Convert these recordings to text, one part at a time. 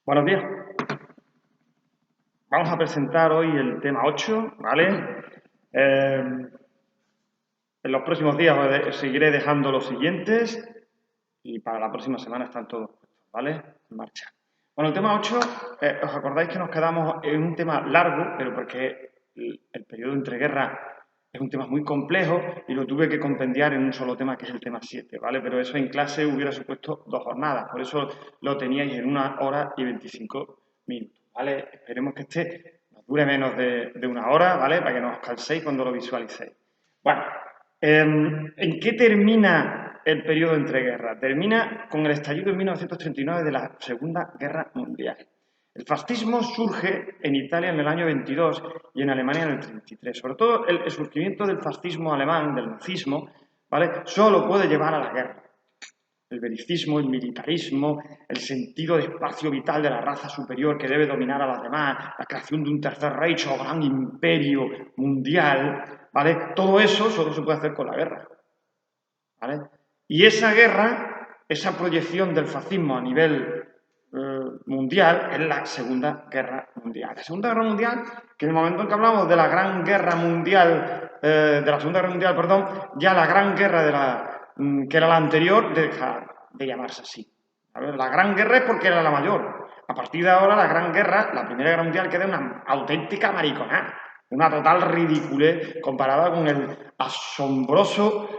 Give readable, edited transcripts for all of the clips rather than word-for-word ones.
Buenos días. Vamos a presentar hoy el tema 8, ¿vale? En los próximos días os seguiré dejando los siguientes y para la próxima semana están todos puestos, ¿vale? En marcha. Bueno, el tema 8, ¿os acordáis que nos quedamos en un tema largo, pero porque el periodo entre guerras es un tema muy complejo y lo tuve que compendiar en un solo tema, que es el tema 7, ¿vale? Pero eso en clase hubiera supuesto 2 jornadas, por eso lo teníais en 1 hora y 25 minutos, ¿vale? Esperemos que nos dure menos de 1 hora, ¿vale? Para que no os canséis cuando lo visualicéis. Bueno, ¿en qué termina el periodo entre guerras? Termina con el estallido en 1939 de la Segunda Guerra Mundial. El fascismo surge en Italia en el año 22 y en Alemania en el 33. Sobre todo el surgimiento del fascismo alemán, del nazismo, ¿vale? Solo puede llevar a la guerra. El belicismo, el militarismo, el sentido de espacio vital de la raza superior que debe dominar a las demás, la creación de un tercer Reich o gran imperio mundial, ¿vale? Todo eso solo se puede hacer con la guerra, ¿vale? Y esa guerra, esa proyección del fascismo a nivel mundial es la Segunda Guerra Mundial. La Segunda Guerra Mundial, que en el momento en que hablamos de la Gran Guerra Mundial, de la Segunda Guerra Mundial, perdón, ya la Gran Guerra que era la anterior, deja de llamarse así. A ver, la Gran Guerra es porque era la mayor. A partir de ahora, la Gran Guerra, la Primera Guerra Mundial, queda una auténtica mariconada, una total ridiculez comparada con el asombroso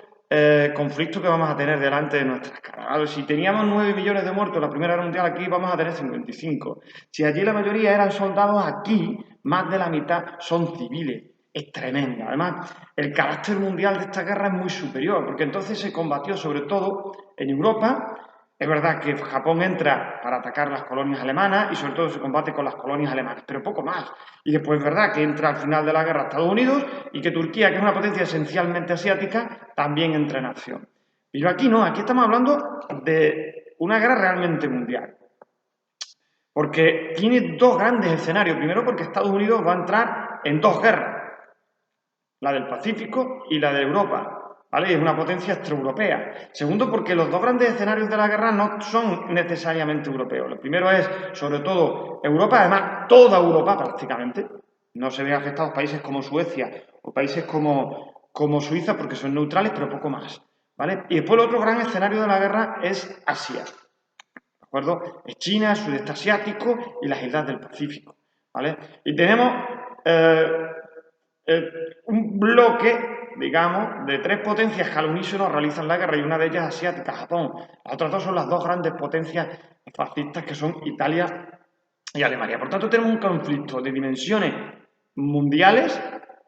conflicto que vamos a tener delante de nuestras caras. A ver, si teníamos 9 millones de muertos en la Primera Guerra Mundial, aquí vamos a tener 55. Si allí la mayoría eran soldados, aquí más de la mitad son civiles. Es tremendo. Además, el carácter mundial de esta guerra es muy superior, porque entonces se combatió sobre todo en Europa. Es verdad que Japón entra para atacar las colonias alemanas y sobre todo se combate con las colonias alemanas, pero poco más. Y después es verdad que entra al final de la guerra Estados Unidos y que Turquía, que es una potencia esencialmente asiática, también entra en acción. Pero aquí no, aquí estamos hablando de una guerra realmente mundial. Porque tiene dos grandes escenarios. Primero porque Estados Unidos va a entrar en dos guerras, la del Pacífico y la de Europa. ¿Vale? Es una potencia extraeuropea. Segundo, porque los dos grandes escenarios de la guerra no son necesariamente europeos. El primero es, sobre todo, Europa, además, toda Europa prácticamente. No se ven afectados países como Suecia o países como Suiza porque son neutrales, pero poco más. ¿Vale? Y después el otro gran escenario de la guerra es Asia. ¿De acuerdo? Es China, sudeste asiático y las islas del Pacífico. ¿Vale? Y tenemos un bloque, digamos, de tres potencias que al unísono realizan la guerra y una de ellas asiática, Japón. Las otras dos son las dos grandes potencias fascistas que son Italia y Alemania. Por tanto, tenemos un conflicto de dimensiones mundiales,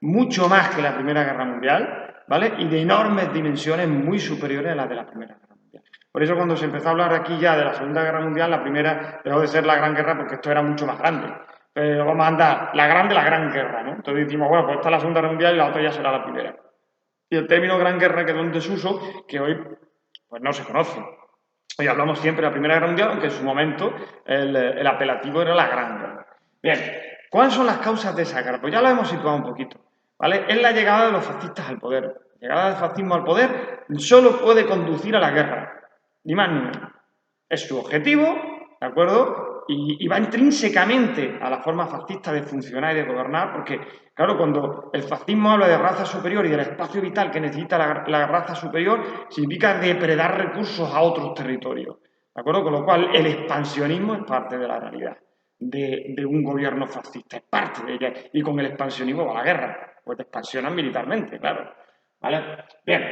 mucho más que la Primera Guerra Mundial, ¿vale? Y de enormes dimensiones muy superiores a las de la Primera Guerra Mundial. Por eso cuando se empezó a hablar aquí ya de la Segunda Guerra Mundial, la primera dejó de ser la Gran Guerra porque esto era mucho más grande. Pero vamos a andar la grande, la Gran Guerra, ¿no? Entonces decimos, bueno, pues esta es la Segunda Guerra Mundial y la otra ya será la Primera. Y el término Gran Guerra quedó en desuso, que hoy pues no se conoce. Hoy hablamos siempre de la Primera Guerra Mundial, aunque en su momento el apelativo era la Gran Guerra. Bien, ¿cuáles son las causas de esa guerra? Pues ya lo hemos situado un poquito, ¿vale? Es la llegada de los fascistas al poder. La llegada del fascismo al poder solo puede conducir a la guerra, ni más ni menos. Es su objetivo, ¿de acuerdo? Y va intrínsecamente a la forma fascista de funcionar y de gobernar, porque, claro, cuando el fascismo habla de raza superior y del espacio vital que necesita la raza superior, significa depredar recursos a otros territorios, ¿de acuerdo? Con lo cual, el expansionismo es parte de la realidad de un gobierno fascista, es parte de ella. Y con el expansionismo va la guerra, pues te expansionan militarmente, claro. ¿Vale? Bien,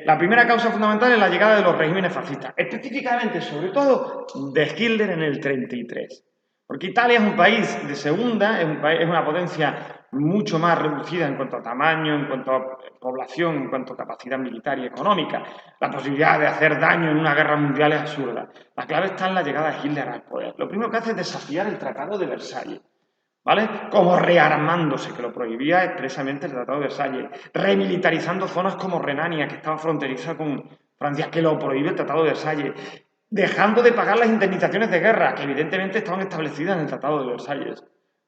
la primera causa fundamental es la llegada de los regímenes fascistas, específicamente, sobre todo, de Hitler en el 33. Porque Italia es un país de segunda, es una potencia mucho más reducida en cuanto a tamaño, en cuanto a población, en cuanto a capacidad militar y económica. La posibilidad de hacer daño en una guerra mundial es absurda. La clave está en la llegada de Hitler al poder. Lo primero que hace es desafiar el Tratado de Versalles. ¿Vale? Como rearmándose, que lo prohibía expresamente el Tratado de Versalles, remilitarizando zonas como Renania, que estaba fronteriza con Francia, que lo prohíbe el Tratado de Versalles, dejando de pagar las indemnizaciones de guerra, que evidentemente estaban establecidas en el Tratado de Versalles,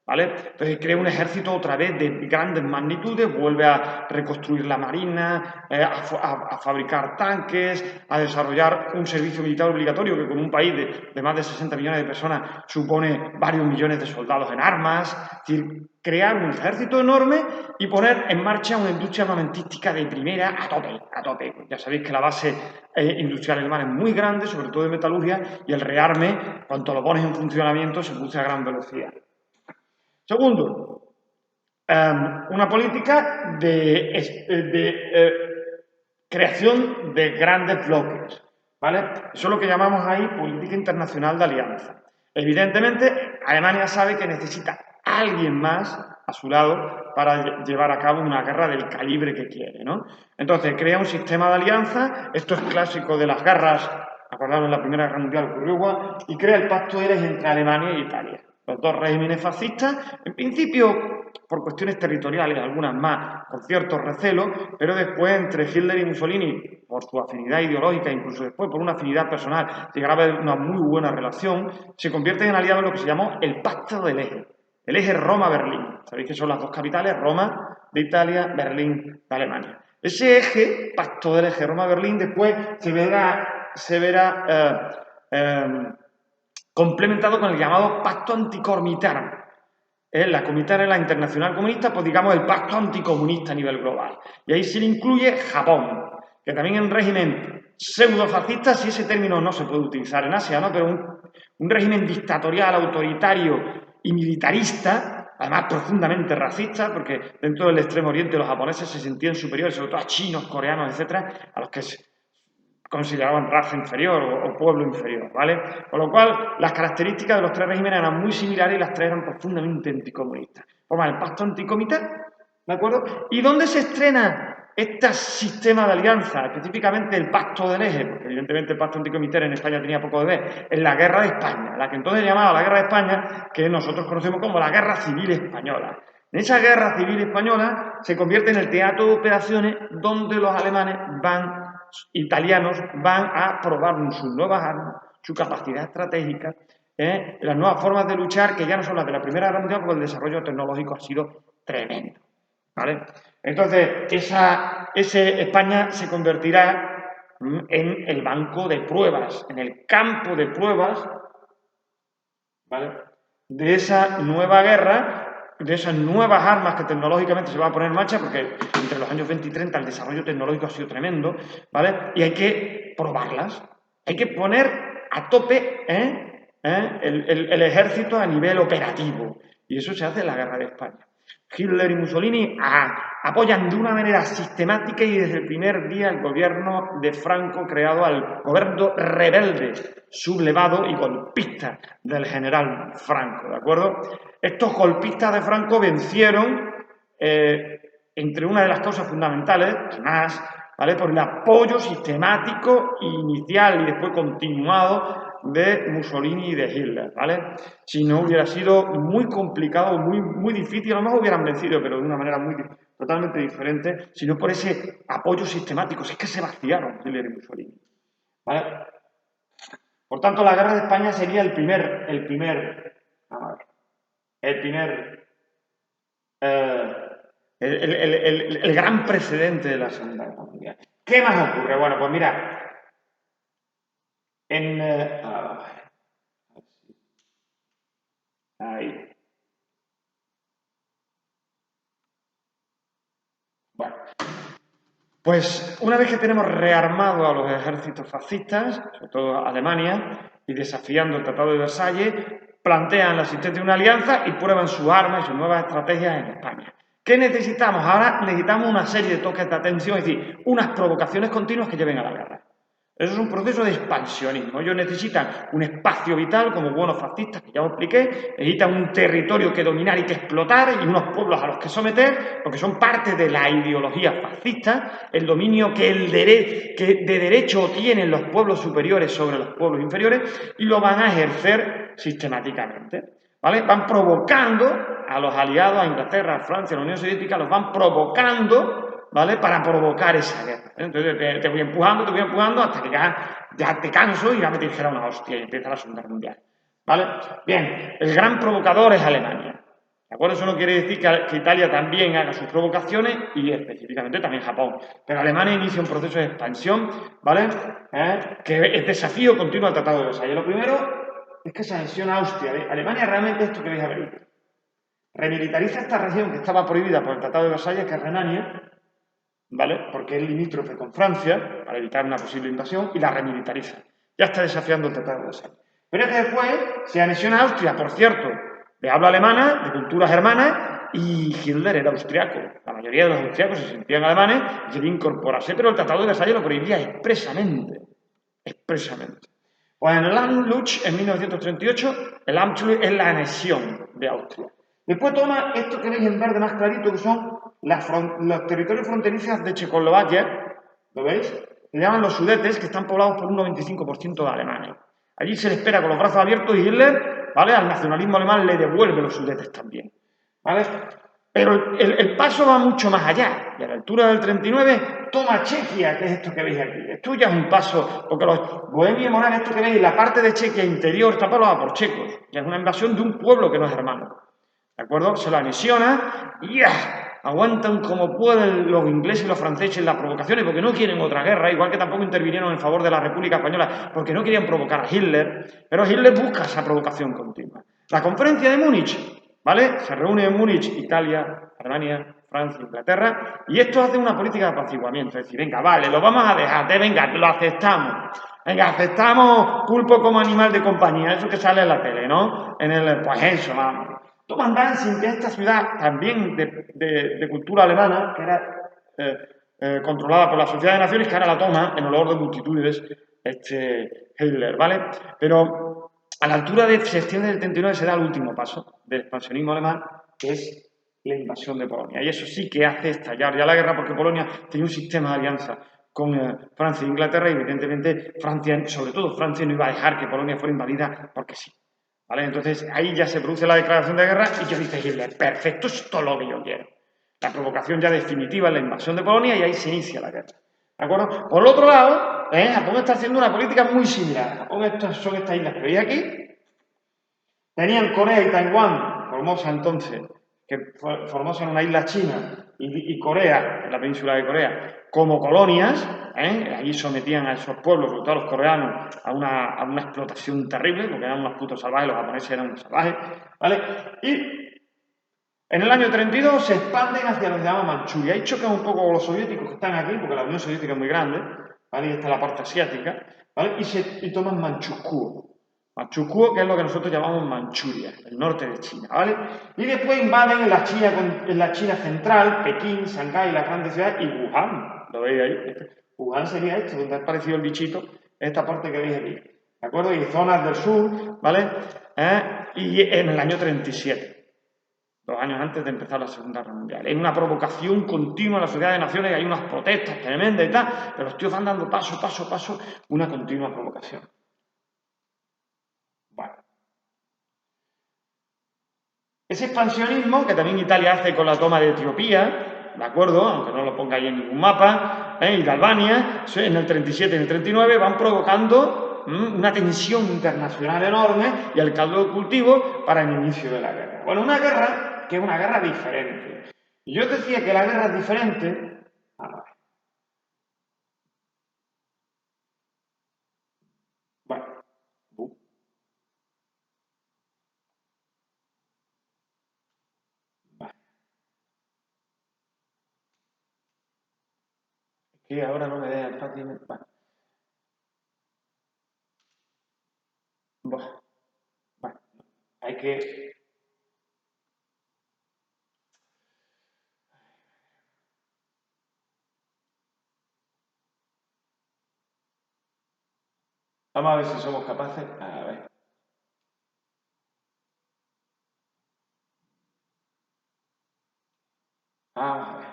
¿vale? Entonces crea un ejército otra vez de grandes magnitudes, vuelve a reconstruir la marina, a fabricar tanques, a desarrollar un servicio militar obligatorio que con un país de más de 60 millones de personas supone varios millones de soldados en armas, es decir, crear un ejército enorme y poner en marcha una industria armamentística de primera a tope, a tope. Ya sabéis que la base industrial alemana es muy grande, sobre todo de metalurgia, y el rearme, cuando lo pones en funcionamiento, se produce a gran velocidad. Segundo, una política de creación de grandes bloques, ¿vale? Eso es lo que llamamos ahí política internacional de alianza. Evidentemente, Alemania sabe que necesita a alguien más a su lado para llevar a cabo una guerra del calibre que quiere, ¿no? Entonces, crea un sistema de alianza, esto es clásico de las guerras, acordaros, en la Primera Guerra Mundial ocurrió igual, y crea el pacto de Eres entre Alemania e Italia. Los dos regímenes fascistas, en principio por cuestiones territoriales, algunas más con ciertos recelos, pero después entre Hitler y Mussolini, por su afinidad ideológica, incluso después por una afinidad personal, llegaba a haber una muy buena relación, se convierten en aliados en lo que se llamó el Pacto del Eje, el eje Roma-Berlín. Sabéis que son las dos capitales, Roma de Italia, Berlín de Alemania. Ese eje, Pacto del Eje Roma-Berlín, después se verá complementado con el llamado Pacto Anticomitern. La Comintern es la Internacional Comunista, pues digamos el pacto anticomunista a nivel global. Y ahí se le incluye Japón, que también es un régimen pseudo-fascista, si ese término no se puede utilizar en Asia, ¿no? Pero un régimen dictatorial, autoritario y militarista, además profundamente racista, porque dentro del Extremo Oriente los japoneses se sentían superiores, sobre todo a chinos, coreanos, etcétera, a los que se consideraban raza inferior o pueblo inferior, ¿vale? Con lo cual, las características de los tres regímenes eran muy similares y las tres eran profundamente anticomunistas. Forman el pacto anticomité, ¿de acuerdo? ¿Y dónde se estrena este sistema de alianza, específicamente el pacto del eje? Porque evidentemente el pacto anticomité en España tenía poco de ver, en la guerra de España, la que entonces llamaba la guerra de España, que nosotros conocemos como la guerra civil española. En esa guerra civil española se convierte en el teatro de operaciones donde los alemanes italianos van a probar sus nuevas armas, su capacidad estratégica, las nuevas formas de luchar, que ya no son las de la Primera Guerra Mundial, porque el desarrollo tecnológico ha sido tremendo, ¿vale? Entonces, España se convertirá en el banco de pruebas, en el campo de pruebas, ¿vale?, de esa nueva guerra, de esas nuevas armas que tecnológicamente se van a poner en marcha, porque entre los años 20 y 30 el desarrollo tecnológico ha sido tremendo, ¿vale? Y hay que probarlas, hay que poner a tope el ejército a nivel operativo, y eso se hace en la guerra de España. Hitler y Mussolini apoyan de una manera sistemática y desde el primer día el gobierno de Franco, creado al gobierno rebelde, sublevado y golpista del general Franco, ¿de acuerdo? Estos golpistas de Franco vencieron, entre una de las causas fundamentales, además, ¿vale?, por el apoyo sistemático inicial y después continuado de Mussolini y de Hitler, ¿vale? Si no hubiera sido muy complicado, muy difícil, a lo mejor hubieran vencido, pero de una manera totalmente diferente, sino por ese apoyo sistemático. Si es que se vaciaron Hitler y Mussolini, ¿vale? Por tanto, la guerra de España sería el gran precedente de la Segunda Guerra Mundial. ¿Qué más ocurre? Bueno, pues mira, ahí. Bueno, pues una vez que tenemos rearmado a los ejércitos fascistas, sobre todo Alemania, y desafiando el Tratado de Versalles, plantean la existencia de una alianza y prueban sus armas y sus nuevas estrategias en España. ¿Qué necesitamos? Ahora necesitamos una serie de toques de atención, es decir, unas provocaciones continuas que lleven a la guerra. Eso es un proceso de expansionismo. Ellos necesitan un espacio vital, como buenos fascistas, que ya os expliqué, necesitan un territorio que dominar y que explotar y unos pueblos a los que someter, porque son parte de la ideología fascista, el dominio que de derecho tienen los pueblos superiores sobre los pueblos inferiores, y lo van a ejercer sistemáticamente, ¿vale? Van provocando a los aliados, a Inglaterra, a Francia, a la Unión Soviética, los van provocando, ¿vale?, para provocar esa guerra. Entonces te voy empujando hasta que ya te canso y ya me tienes que dar una hostia y empieza la Segunda Guerra Mundial, ¿vale? Bien, el gran provocador es Alemania. ¿De acuerdo? Eso no quiere decir que Italia también haga sus provocaciones y específicamente también Japón. Pero Alemania inicia un proceso de expansión, ¿vale? Que es desafío continuo al Tratado de Versalles. Lo primero es que se anexiona Austria. Alemania realmente esto que veis a ver. Remilitariza esta región que estaba prohibida por el Tratado de Versalles, que es Renania, ¿vale? Porque es limítrofe con Francia, para evitar una posible invasión, y la remilitariza. Ya está desafiando el Tratado de Versalles. Pero es que después se anexiona a Austria, por cierto, de habla alemana, de cultura germana, y Hitler era austriaco. La mayoría de los austriacos se sentían alemanes y querían incorporarse, pero el Tratado de Versalles lo prohibía expresamente. Expresamente. Pues en el Landlutsch, en 1938, el Landlutsch es la anexión de Austria. Después toma esto que veis en verde más clarito, que son los territorios fronterizos de Checoslovaquia, ¿lo veis? Se llaman los Sudetes, que están poblados por un 95% de alemanes. Allí se le espera con los brazos abiertos y Hitler, ¿vale? Al nacionalismo alemán le devuelve los Sudetes también, ¿vale? Pero el paso va mucho más allá. Y a la altura del 39 toma Chequia, que es esto que veis aquí. Esto ya es un paso, porque los Bohemia y Moravia, esto que veis, la parte de Chequia interior está poblada por checos. Ya es una invasión de un pueblo que no es hermano. ¿De acuerdo? Se lo anexiona y ¡ya! Aguantan como pueden los ingleses y los franceses las provocaciones porque no quieren otra guerra, igual que tampoco intervinieron en favor de la República Española porque no querían provocar a Hitler, pero Hitler busca esa provocación continua. La conferencia de Múnich, ¿vale? Se reúne en Múnich Italia, Alemania, Francia, Inglaterra, y esto hace una política de apaciguamiento, es decir, venga, vale, lo vamos a dejar, venga, lo aceptamos. Venga, aceptamos pulpo como animal de compañía, eso que sale en la tele, ¿no? Pues eso, vamos. Toman Danzig, que es esta ciudad también de cultura alemana, que era controlada por la Sociedad de Naciones, que ahora la toma en olor de multitudes Hitler, ¿vale? Pero a la altura de septiembre del 39 se da el último paso del expansionismo alemán, que es la invasión de Polonia. Y eso sí que hace estallar ya la guerra, porque Polonia tenía un sistema de alianza con Francia e Inglaterra, y evidentemente Francia, sobre todo Francia, no iba a dejar que Polonia fuera invadida porque sí. ¿Vale? Entonces ahí ya se produce la declaración de guerra y yo dice Hitler, perfecto, es todo lo que yo quiero. La provocación ya definitiva es la invasión de Polonia y ahí se inicia la guerra. ¿De acuerdo? Por el otro lado, Japón está haciendo una política muy similar. Japón son estas islas que veis aquí. Tenían Corea y Taiwán, Formosa entonces, que Formosa en una isla china, y Corea, en la península de Corea, como colonias. Allí sometían a esos pueblos, sobre todo a los coreanos, a una explotación terrible, porque eran unos putos salvajes, los japoneses eran unos salvajes, ¿vale? Y en el año 32 se expanden hacia lo que se llama Manchuria. Ahí chocan un poco con los soviéticos que están aquí, porque la Unión Soviética es muy grande, ¿vale? Y está la parte asiática, ¿vale? Y toman Manchukuo. Manchukuo, que es lo que nosotros llamamos Manchuria, el norte de China, ¿vale? Y después invaden en la China central, Pekín, Shanghái, las grandes ciudades, y Wuhan. ¿Lo veis ahí? Wuhan sería esto, donde ha aparecido el bichito, esta parte que veis aquí. ¿De acuerdo? Y zonas del sur, ¿vale? Y en el año 37. 2 años antes de empezar la Segunda Guerra Mundial. Es una provocación continua en la Sociedad de Naciones, hay unas protestas tremendas y tal, pero los tíos van dando paso, paso, paso, una continua provocación. Bueno. Ese expansionismo que también Italia hace con la toma de Etiopía, ¿de acuerdo? Aunque no lo ponga ahí en ningún mapa, y de Albania, en el 37 y en el 39 van provocando una tensión internacional enorme y el caldo de cultivo para el inicio de la guerra. Bueno, una guerra que es una guerra diferente. Y yo decía que la guerra es diferente. Bueno, que ahora no me dejan fácilmente. Bueno, hay que. Vamos a ver si somos capaces. A ver. Vamos a ver.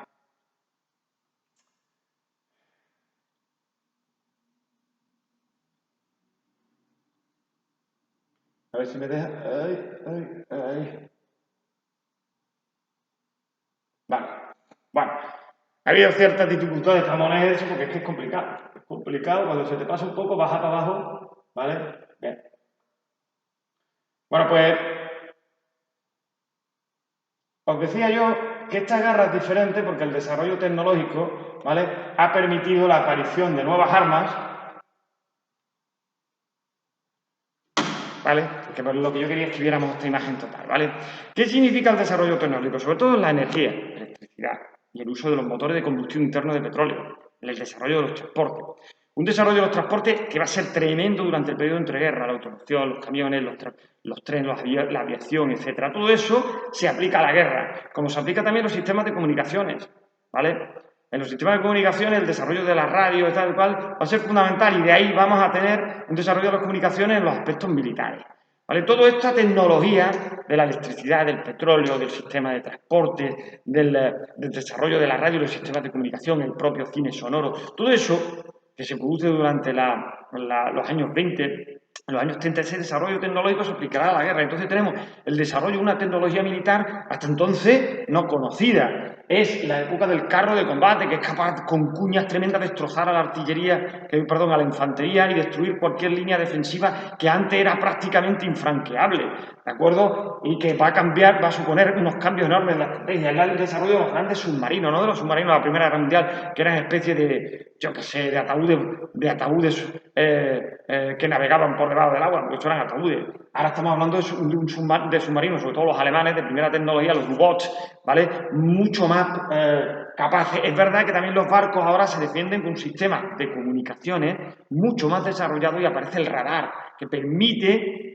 A ver si me deja. Ay, ay, ay. Vale. Bueno. Ha habido ciertas dificultades para poner eso porque es que es complicado. Es complicado, cuando se te pasa un poco, baja para abajo. ¿Vale? Bien. Bueno, pues Os decía yo que esta guerra es diferente porque el desarrollo tecnológico, ¿vale?, ha permitido la aparición de nuevas armas, ¿vale? Que por lo que yo quería es que viéramos esta imagen total, ¿vale? ¿Qué significa el desarrollo tecnológico? Sobre todo en la energía, electricidad y el uso de los motores de combustión interno de petróleo, en el desarrollo de los transportes. Un desarrollo de los transportes que va a ser tremendo durante el periodo de entreguerra, la automoción, los camiones, los trenes, la aviación, etcétera. Todo eso se aplica a la guerra, como se aplica también a los sistemas de comunicaciones, ¿vale? En los sistemas de comunicaciones, el desarrollo de la radio y tal cual va a ser fundamental y de ahí vamos a tener un desarrollo de las comunicaciones en los aspectos militares. ¿Vale? Toda esta tecnología de la electricidad, del petróleo, del sistema de transporte, del desarrollo de la radio y los sistemas de comunicación, el propio cine sonoro, todo eso que se produce durante los años 20, en los años 30, ese desarrollo tecnológico se aplicará a la guerra. Entonces tenemos el desarrollo de una tecnología militar hasta entonces no conocida. Es la época del carro de combate, que es capaz con cuñas tremendas de destrozar a la artillería, a la infantería y destruir cualquier línea defensiva que antes era prácticamente infranqueable, ¿de acuerdo? Y que va a cambiar, va a suponer unos cambios enormes en la estrategia, el desarrollo de los grandes submarinos, no de los submarinos de la Primera Guerra Mundial, que eran especies de, yo qué sé, de ataúdes que navegaban por debajo del agua, porque eso eran ataúdes. Ahora estamos hablando de submarinos, sobre todo los alemanes de primera tecnología, los U-Boats, ¿vale? Mucho más capaces. Es verdad que también los barcos ahora se defienden con un sistema de comunicaciones mucho más desarrollado y aparece el radar, que permite,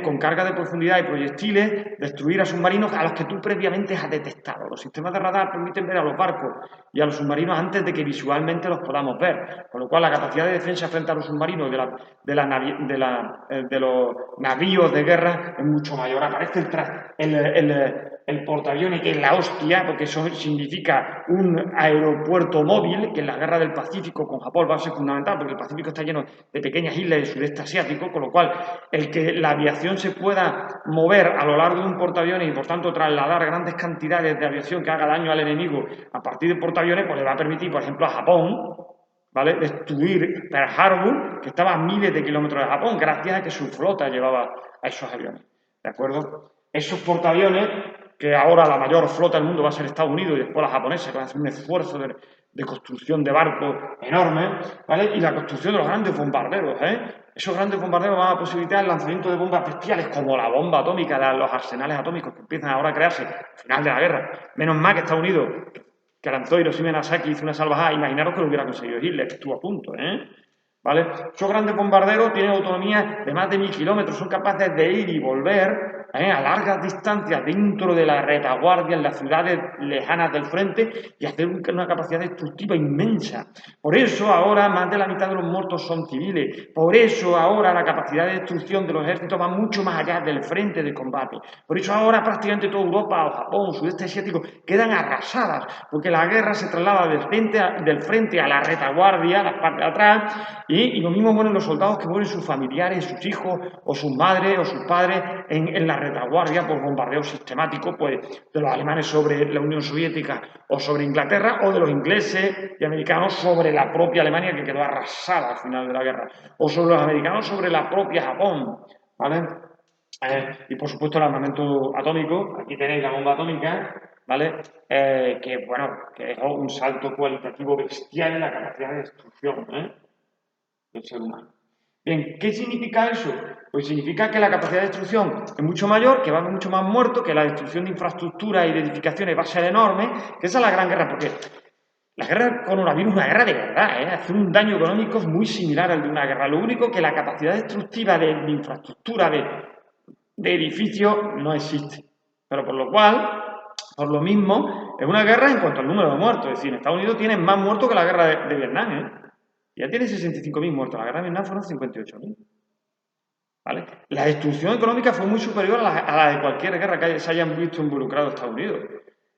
con carga de profundidad y proyectiles, destruir a submarinos a los que tú previamente has detectado. Los sistemas de radar permiten ver a los barcos y a los submarinos antes de que visualmente los podamos ver, con lo cual la capacidad de defensa frente a los submarinos de los navíos de guerra es mucho mayor. Aparece el portaaviones, que es la hostia, porque eso significa un aeropuerto móvil, que en la guerra del Pacífico con Japón va a ser fundamental, porque el Pacífico está lleno de pequeñas islas del sudeste asiático, con lo cual el que la aviación se pueda mover a lo largo de un portaaviones y por tanto trasladar grandes cantidades de aviación que haga daño al enemigo a partir de portaaviones, pues le va a permitir, por ejemplo, a Japón, ¿vale?, destruir Pearl Harbor, que estaba a miles de kilómetros de Japón, gracias a que su flota llevaba a esos aviones, ¿de acuerdo? Esos portaaviones, que ahora la mayor flota del mundo va a ser Estados Unidos y después la japonesa, que van a hacer un esfuerzo de construcción de barcos enorme, ¿vale? Y la construcción de los grandes bombarderos, Esos grandes bombarderos van a posibilitar el lanzamiento de bombas bestiales como la bomba atómica, los arsenales atómicos que empiezan ahora a crearse al final de la guerra. Menos mal que Estados Unidos, que lanzó Hiroshima y Nagasaki, hizo una salvajada, imaginaros que lo hubiera conseguido Hitler, que estuvo a punto, ¿vale? Esos grandes bombarderos tienen autonomía de más de 1000 kilómetros, son capaces de ir y volver a largas distancias dentro de la retaguardia, en las ciudades lejanas del frente, y hacer una capacidad destructiva inmensa. Por eso ahora más de la mitad de los muertos son civiles. Por eso ahora la capacidad de destrucción de los ejércitos va mucho más allá del frente de combate. Por eso ahora prácticamente toda Europa, o Japón, o sudeste asiático, quedan arrasadas, porque la guerra se traslada del frente a la retaguardia, a la parte de atrás, y lo mismo mueren los soldados que mueren sus familiares, sus hijos, o sus madres, o sus padres en la retaguardia por bombardeos sistemáticos, pues, de los alemanes sobre la Unión Soviética o sobre Inglaterra, o de los ingleses y americanos sobre la propia Alemania, que quedó arrasada al final de la guerra, o sobre los americanos sobre la propia Japón, ¿vale? Y por supuesto el armamento atómico, aquí tenéis la bomba atómica, ¿vale? Que es un salto cualitativo bestial en la capacidad de destrucción, del ser humano. Bien, ¿qué significa eso? Pues significa que la capacidad de destrucción es mucho mayor, que va a haber mucho más muertos, que la destrucción de infraestructuras y de edificaciones va a ser enorme, que esa es la gran guerra, porque la guerra del coronavirus es una guerra de verdad, hace un daño económico muy similar al de una guerra. Lo único que la capacidad destructiva de infraestructura, de edificios, no existe. Pero por lo mismo, es una guerra en cuanto al número de muertos. Es decir, en Estados Unidos tienen más muertos que la guerra de Vietnam, Ya tiene 65.000 muertos, la guerra de Vietnam fueron 58.000. ¿Vale? La destrucción económica fue muy superior a la de cualquier guerra que se hayan visto involucrados Estados Unidos.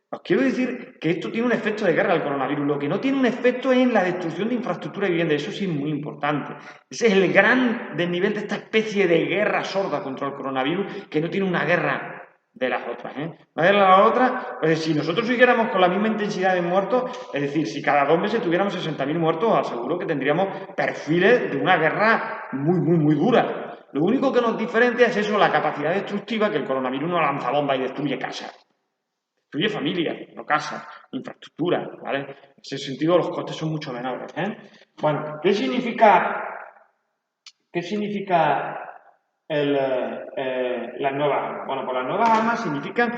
Os quiero decir que esto tiene un efecto de guerra del coronavirus. Lo que no tiene un efecto es en la destrucción de infraestructura y vivienda. Eso sí es muy importante. Ese es el gran desnivel de esta especie de guerra sorda contra el coronavirus, que no tiene una guerra de las otras. Una guerra de las otras, pues si nosotros siguiéramos con la misma intensidad de muertos, es decir, si cada 2 meses tuviéramos 60.000 muertos, os aseguro que tendríamos perfiles de una guerra muy, muy, muy dura. Lo único que nos diferencia es eso, la capacidad destructiva, que el coronavirus no lanza bombas y destruye casas. destruye familias, no casas, infraestructura, ¿vale? En ese sentido los costes son mucho menores, ¿eh? Bueno, ¿qué significa las nuevas armas? Bueno, pues las nuevas armas significan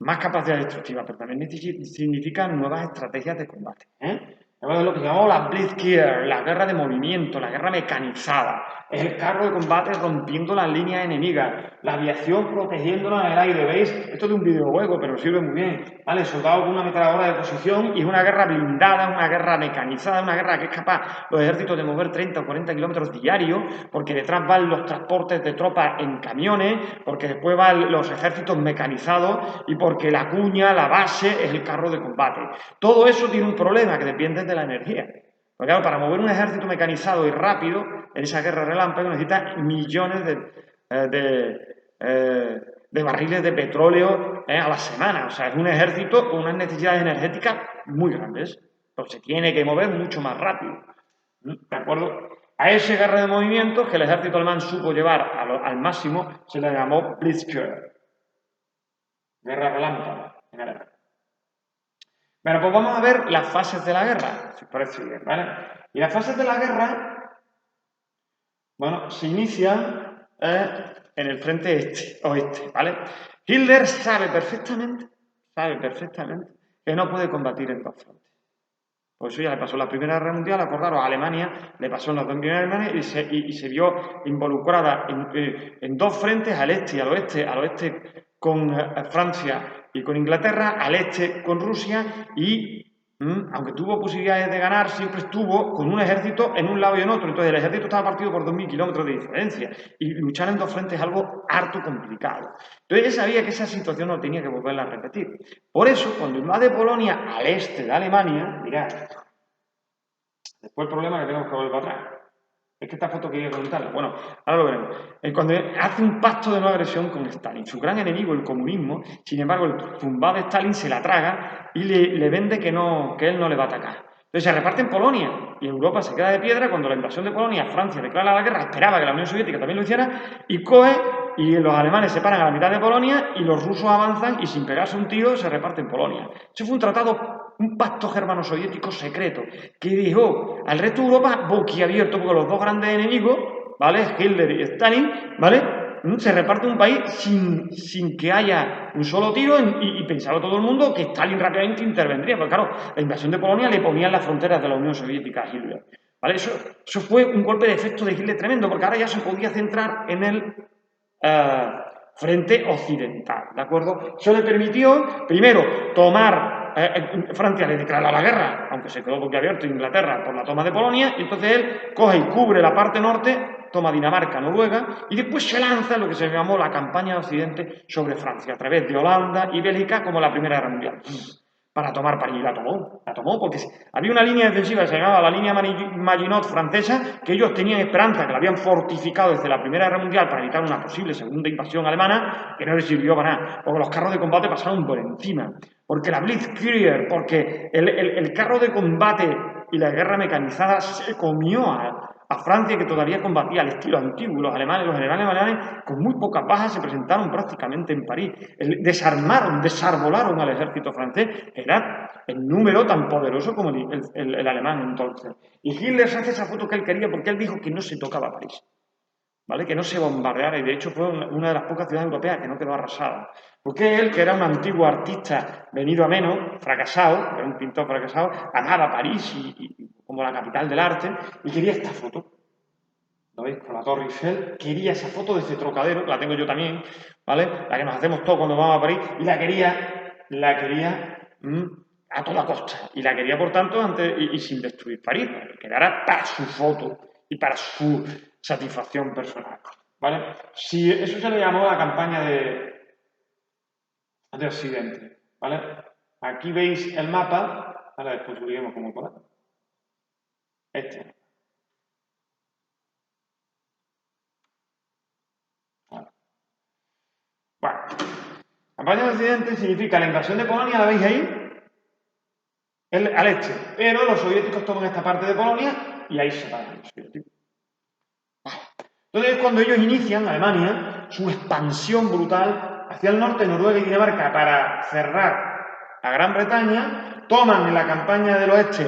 más capacidad destructiva, pero también significan nuevas estrategias de combate, ¿eh? Es lo que llamamos la Blitzkrieg, la guerra de movimiento, la guerra mecanizada. Es el carro de combate rompiendo las líneas enemigas, la aviación protegiéndonos en el aire. ¿Veis? Esto es de un videojuego, pero sirve muy bien. ¿Vale? Soldado con una ametralladora de posición y es una guerra blindada, una guerra mecanizada, una guerra que es capaz los ejércitos de mover 30 o 40 kilómetros diarios, porque detrás van los transportes de tropas en camiones, porque después van los ejércitos mecanizados y porque la cuña, la base, es el carro de combate. Todo eso tiene un problema que depende de la energía. Porque claro, para mover un ejército mecanizado y rápido, en esa guerra relámpago necesita millones de barriles de petróleo a la semana. O sea, es un ejército con unas necesidades energéticas muy grandes. Pues se tiene que mover mucho más rápido. ¿De acuerdo? A ese guerra de movimientos que el ejército alemán supo llevar al máximo se le llamó Blitzkrieg. Guerra relámpago en alemán. Bueno, pues vamos a ver las fases de la guerra, si os parece bien, ¿vale? Y las fases de la guerra, bueno, se inician en el frente oeste, ¿vale? Hitler sabe perfectamente que no puede combatir en dos frentes. Por eso ya le pasó en la Primera Guerra Mundial, acordaros, a Alemania le pasó en las dos primeras guerras y se vio involucrada en dos frentes, al este y al oeste con Francia y con Inglaterra, al este con Rusia y, aunque tuvo posibilidades de ganar, siempre estuvo con un ejército en un lado y en otro. Entonces el ejército estaba partido por 2.000 kilómetros de diferencia y luchar en dos frentes es algo harto complicado. Entonces él sabía que esa situación no tenía que volverla a repetir. Por eso, cuando invade Polonia al este de Alemania, mirad, después el problema es que tenemos que volver para atrás. Es que esta foto quería comentarla. Bueno, ahora lo veremos. Cuando hace un pacto de no agresión con Stalin, su gran enemigo, el comunismo, sin embargo, el zumbado de Stalin se la traga y le vende que él no le va a atacar. Entonces se reparte en Polonia y Europa se queda de piedra cuando la invasión de Polonia, Francia declara la guerra, esperaba que la Unión Soviética también lo hiciera y coge y los alemanes se paran a la mitad de Polonia y los rusos avanzan y sin pegarse un tiro se reparten Polonia. Eso fue un tratado, un pacto germano-soviético secreto que dejó al resto de Europa boquiabierto porque los dos grandes enemigos, ¿vale? Hitler y Stalin, ¿vale? Se reparte un país sin que haya un solo tiro y pensaba todo el mundo que Stalin rápidamente intervendría, porque claro, la invasión de Polonia le ponía en las fronteras de la Unión Soviética a Hitler. ¿Vale? Eso fue un golpe de efecto de Hitler tremendo, porque ahora ya se podía centrar en el frente occidental, ¿de acuerdo? Eso le permitió, primero, tomar, Francia le declaró la guerra, aunque se quedó boquiabierto Inglaterra por la toma de Polonia, y entonces él coge y cubre la parte norte, toma Dinamarca, Noruega, y después se lanza en lo que se llamó la campaña de Occidente sobre Francia, a través de Holanda y Bélgica, como la Primera Guerra Mundial. Para tomar París. La tomó porque había una línea defensiva que se llamaba la línea Maginot francesa, que ellos tenían esperanza, que la habían fortificado desde la Primera Guerra Mundial para evitar una posible segunda invasión alemana, que no les sirvió para nada, porque los carros de combate pasaron por encima, porque la Blitzkrieg, porque el carro de combate y la guerra mecanizada se comió a Francia, que todavía combatía al estilo antiguo. Los generales alemanes, con muy pocas bajas, se presentaron prácticamente en París. Desarbolaron al ejército francés, que era el número tan poderoso como el alemán entonces. Y Hitler se hace esa foto que él quería porque él dijo que no se tocaba París, ¿vale? Que no se bombardeara, y de hecho fue una de las pocas ciudades europeas que no quedó arrasada. Porque él, que era un antiguo artista venido a menos, fracasado, era un pintor fracasado, amaba París como la capital del arte, y quería esta foto. ¿Lo veis? Con la Torre Eiffel. Quería esa foto de ese Trocadero, que la tengo yo también, ¿vale? La que nos hacemos todos cuando vamos a París, y la quería a toda costa. Y la quería, por tanto, antes y sin destruir París, para que quedara para su foto y para su satisfacción personal, ¿vale? Si eso se le llamó la campaña de Occidente, ¿vale? Aquí veis el mapa, ahora después subiremos como por ahí. Este. Vale. Bueno, campaña de Occidente significa la invasión de Polonia, ¿la veis ahí? Al este. Pero los soviéticos toman esta parte de Polonia y ahí se paran los soviéticos. Entonces, cuando ellos inician, Alemania, su expansión brutal hacia el norte, Noruega y Dinamarca, para cerrar a Gran Bretaña, toman en la campaña del oeste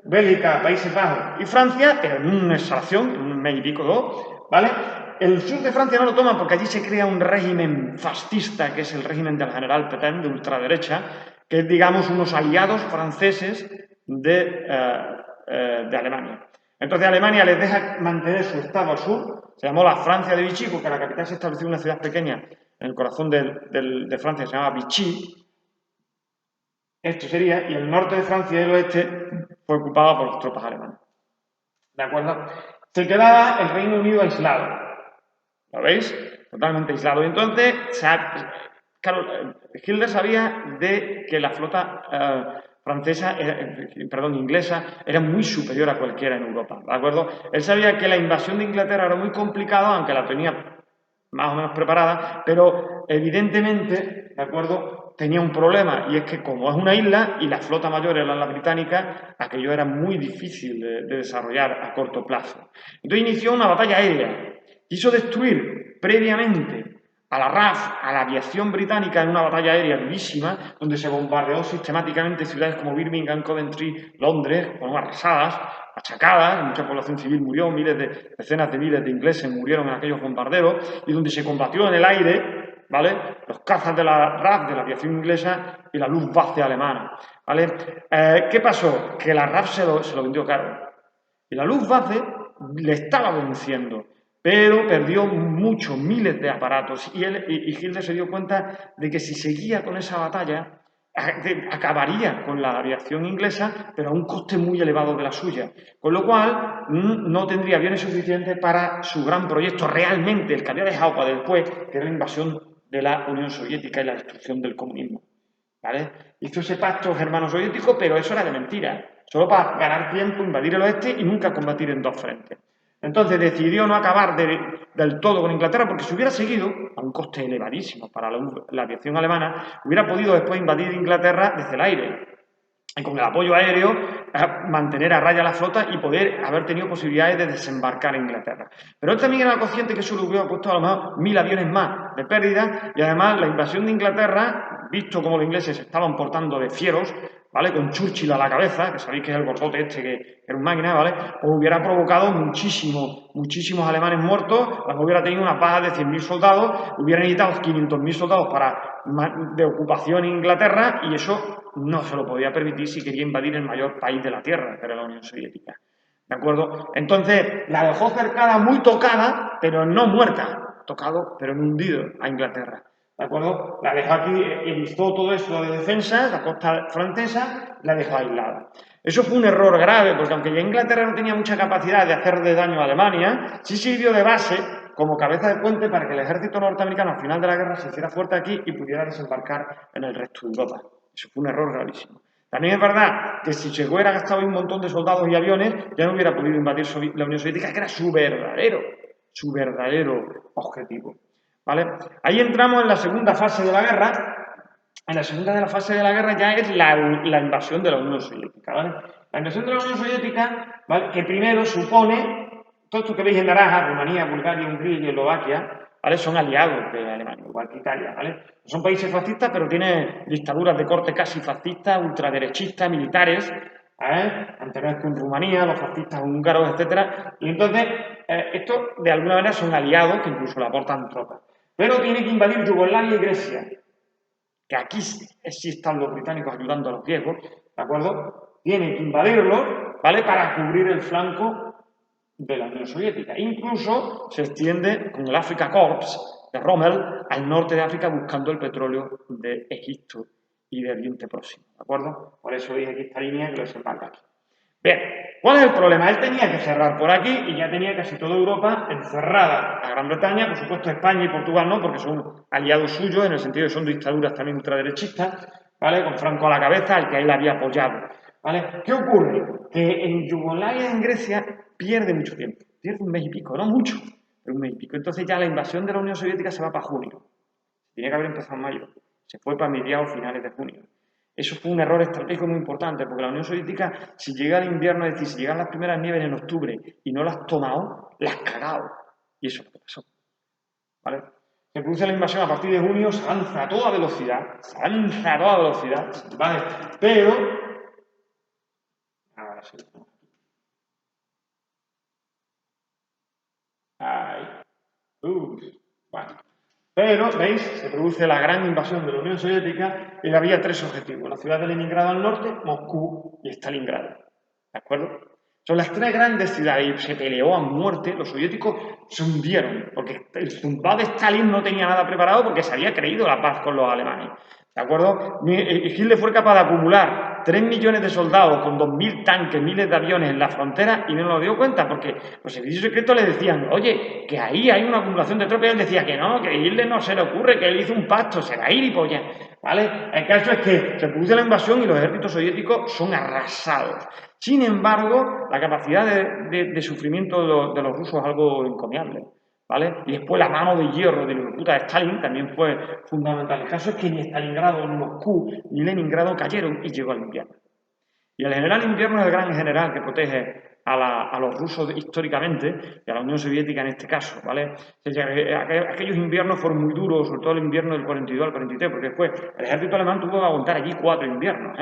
Bélgica, Países Bajos y Francia, en una exhalación, en un mes y pico, dos, ¿vale? El sur de Francia no lo toman porque allí se crea un régimen fascista, que es el régimen del general Pétain, de ultraderecha, que es, digamos, unos aliados franceses de Alemania. Entonces Alemania les deja mantener su estado al sur, se llamó la Francia de Vichy, porque la capital se estableció en una ciudad pequeña en el corazón de Francia, se llama Vichy. Esto sería, y el norte de Francia y el oeste fue ocupado por las tropas alemanas. ¿De acuerdo? Se quedaba el Reino Unido aislado. ¿Lo veis? Totalmente aislado. Y entonces, claro, Hitler sabía de que la flota inglesa era muy superior a cualquiera en Europa, ¿de acuerdo? Él sabía que la invasión de Inglaterra era muy complicada, aunque la tenía más o menos preparada, pero evidentemente, ¿de acuerdo?, tenía un problema, y es que como es una isla y la flota mayor era la británica, aquello era muy difícil de desarrollar a corto plazo. Entonces inició una batalla aérea. Quiso destruir previamente a la RAF, a la aviación británica, en una batalla aérea durísima, donde se bombardeó sistemáticamente ciudades como Birmingham, Coventry, Londres, fueron arrasadas, machacadas, mucha población civil murió, decenas de miles de ingleses murieron en aquellos bombarderos, y donde se combatió en el aire, ¿vale?, los cazas de la RAF, de la aviación inglesa, y la Luftwaffe alemana, ¿vale? ¿Qué pasó? Que la RAF se lo vendió caro, y la Luftwaffe le estaba venciendo, pero perdió muchos, miles de aparatos, y Hitler se dio cuenta de que si seguía con esa batalla, acabaría con la aviación inglesa, pero a un coste muy elevado de la suya, con lo cual no tendría aviones suficientes para su gran proyecto realmente, el que había dejado para después, que era la invasión de la Unión Soviética y la destrucción del comunismo, ¿vale? Hizo ese pacto germano-soviético, pero eso era de mentira, solo para ganar tiempo, invadir el oeste y nunca combatir en dos frentes. Entonces decidió no acabar del todo con Inglaterra, porque si hubiera seguido, a un coste elevadísimo para la aviación alemana, hubiera podido después invadir Inglaterra desde el aire, y con el apoyo aéreo mantener a raya la flota y poder haber tenido posibilidades de desembarcar en Inglaterra. Pero él también era consciente que eso le hubiera puesto a lo mejor 1000 aviones más de pérdida, y además la invasión de Inglaterra, visto cómo los ingleses se estaban portando de fieros, ¿vale?, con Churchill a la cabeza, que sabéis que es el gordote este que era un máquina, ¿vale?, pues hubiera provocado muchísimos alemanes muertos, hubiera tenido unas bajas de 100.000 soldados, hubiera necesitado 500.000 soldados de ocupación en Inglaterra, y eso no se lo podía permitir si quería invadir el mayor país de la Tierra, que era la Unión Soviética. ¿De acuerdo? Entonces, la dejó cercada, muy tocada, pero no muerta, tocado, pero no hundido a Inglaterra. ¿De acuerdo? La dejó aquí, enlistó todo esto de defensa, la costa francesa, la dejó aislada. Eso fue un error grave, porque aunque ya Inglaterra no tenía mucha capacidad de hacerle daño a Alemania, sí sirvió de base como cabeza de puente para que el ejército norteamericano al final de la guerra se hiciera fuerte aquí y pudiera desembarcar en el resto de Europa. Eso fue un error gravísimo. También es verdad que si se hubiera gastado un montón de soldados y aviones, ya no hubiera podido invadir la Unión Soviética, que era su verdadero objetivo, ¿vale? Ahí entramos en la segunda fase de la guerra. En la segunda fase de la guerra ya es la invasión de la Unión Soviética, ¿vale? La invasión de la Unión Soviética, ¿vale?, que primero supone, todo esto que veis en naranja, Rumanía, Bulgaria, Hungría y Eslovaquia, ¿vale?, son aliados de Alemania, igual que Italia, ¿vale? Son países fascistas, pero tienen dictaduras de corte casi fascista, ultraderechistas, militares, anteriores con Rumanía, los fascistas húngaros, etc. Y entonces, estos de alguna manera son aliados que incluso le aportan tropas. Pero tiene que invadir Yugoslavia y Grecia, que aquí sí están los británicos ayudando a los griegos, ¿de acuerdo? Tiene que invadirlos, ¿vale?, para cubrir el flanco de la Unión Soviética. Incluso se extiende con el Africa Corps de Rommel al norte de África buscando el petróleo de Egipto y de Oriente Próximo, ¿de acuerdo? Por eso veis aquí esta línea que lo desembarca aquí. Bien, ¿cuál es el problema? Él tenía que cerrar por aquí y ya tenía casi toda Europa encerrada. A Gran Bretaña, por supuesto, España y Portugal no, porque son aliados suyos, en el sentido de que son dictaduras también ultraderechistas, ¿vale?, con Franco a la cabeza, al que él había apoyado, ¿vale? ¿Qué ocurre? Que en Yugoslavia y en Grecia pierde mucho tiempo, pierde un mes y pico, no mucho, pero un mes y pico. Entonces ya la invasión de la Unión Soviética se va para junio. Tenía que haber empezado en mayo, se fue para mediados finales de junio. Eso fue un error estratégico muy importante, porque la Unión Soviética, si llega el invierno, es decir, si llegan las primeras nieves en octubre y no las has tomado, las has cagado. Y eso es lo que pasó, ¿vale? se produce la invasión a partir de junio, se avanza a toda velocidad, ¿vale? Pero, ahora sí, ahí, bueno. Pero, ¿veis? Se produce la gran invasión de la Unión Soviética y había tres objetivos: la ciudad de Leningrado al norte, Moscú y Stalingrado. ¿De acuerdo? Son las tres grandes ciudades y se peleó a muerte. Los soviéticos se hundieron porque el zumbado de Stalin no tenía nada preparado porque se había creído la paz con los alemanes. ¿De acuerdo? Hitler fue capaz de acumular 3 millones de soldados con 2.000 tanques, miles de aviones en la frontera y no nos dio cuenta porque los servicios secretos le decían, oye, que ahí hay una acumulación de tropas, y él decía que no, que a Hitler no se le ocurre, que él hizo un pacto, se va a ir y polla. ¿Vale? El caso es que se produce la invasión y los ejércitos soviéticos son arrasados. Sin embargo, la capacidad de sufrimiento de los rusos es algo encomiable. ¿Vale? Y después la mano de hierro de la puta de Stalin también fue fundamental. El caso es que ni Stalingrado, ni Moscú, ni Leningrado cayeron y llegó el invierno. Y el general invierno es el gran general que protege a los rusos históricamente y a la Unión Soviética en este caso, ¿vale? Aquellos inviernos fueron muy duros, sobre todo el invierno del 42 al 43, porque después el ejército alemán tuvo que aguantar allí 4 inviernos,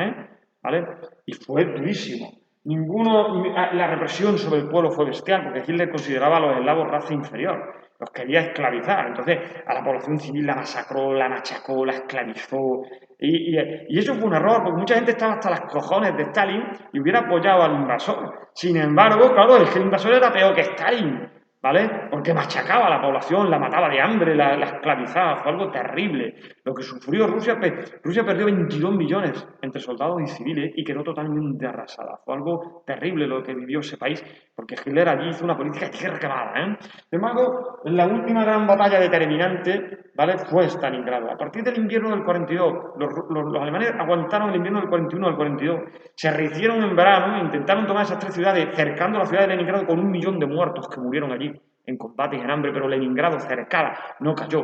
¿vale? Y fue durísimo. La represión sobre el pueblo fue bestial, porque Hitler consideraba a los eslavos raza inferior, los quería esclavizar. Entonces, a la población civil la masacró, la machacó, la esclavizó. Y eso fue un error, porque mucha gente estaba hasta las cojones de Stalin y hubiera apoyado al invasor. Sin embargo, claro, el invasor era peor que Stalin, ¿vale? Porque machacaba a la población, la mataba de hambre, la esclavizaba, fue algo terrible. Lo que sufrió Rusia perdió 22 millones entre soldados y civiles y quedó totalmente arrasada. Fue algo terrible lo que vivió ese país, porque Hitler allí hizo una política de tierra quemada, Sin embargo, la última gran batalla determinante, ¿vale?, fue Stalingrado. A partir del invierno del 42, los alemanes aguantaron el invierno del 41 al 42, se rehicieron en verano, intentaron tomar esas tres ciudades, cercando la ciudad de Leningrado con 1 millón de muertos que murieron allí en combates, en hambre, pero Leningrado cercada no cayó.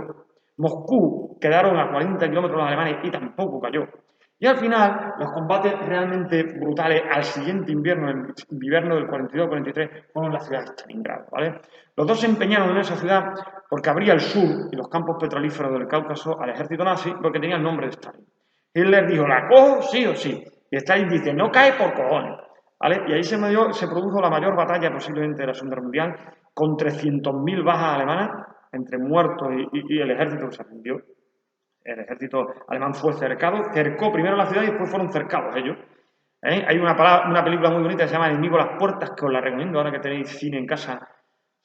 Moscú quedaron a 40 kilómetros los alemanes y tampoco cayó. Y al final, los combates realmente brutales al siguiente invierno, el invierno del 42-43, fueron en la ciudad de Stalingrado, ¿vale? Los dos se empeñaron en esa ciudad porque abría el sur y los campos petrolíferos del Cáucaso al ejército nazi porque tenía el nombre de Stalin. Hitler dijo, la cojo sí o sí. Y Stalin dice, no cae por cojones. ¿Vale? Y ahí se produjo la mayor batalla posiblemente de la Segunda Guerra Mundial, con 300.000 bajas alemanas, entre muertos y el ejército que se rindió. El ejército alemán fue cercó primero la ciudad y después fueron cercados ellos. Hay una película muy bonita que se llama El enemigo a las puertas, que os la recomiendo ahora que tenéis cine en casa.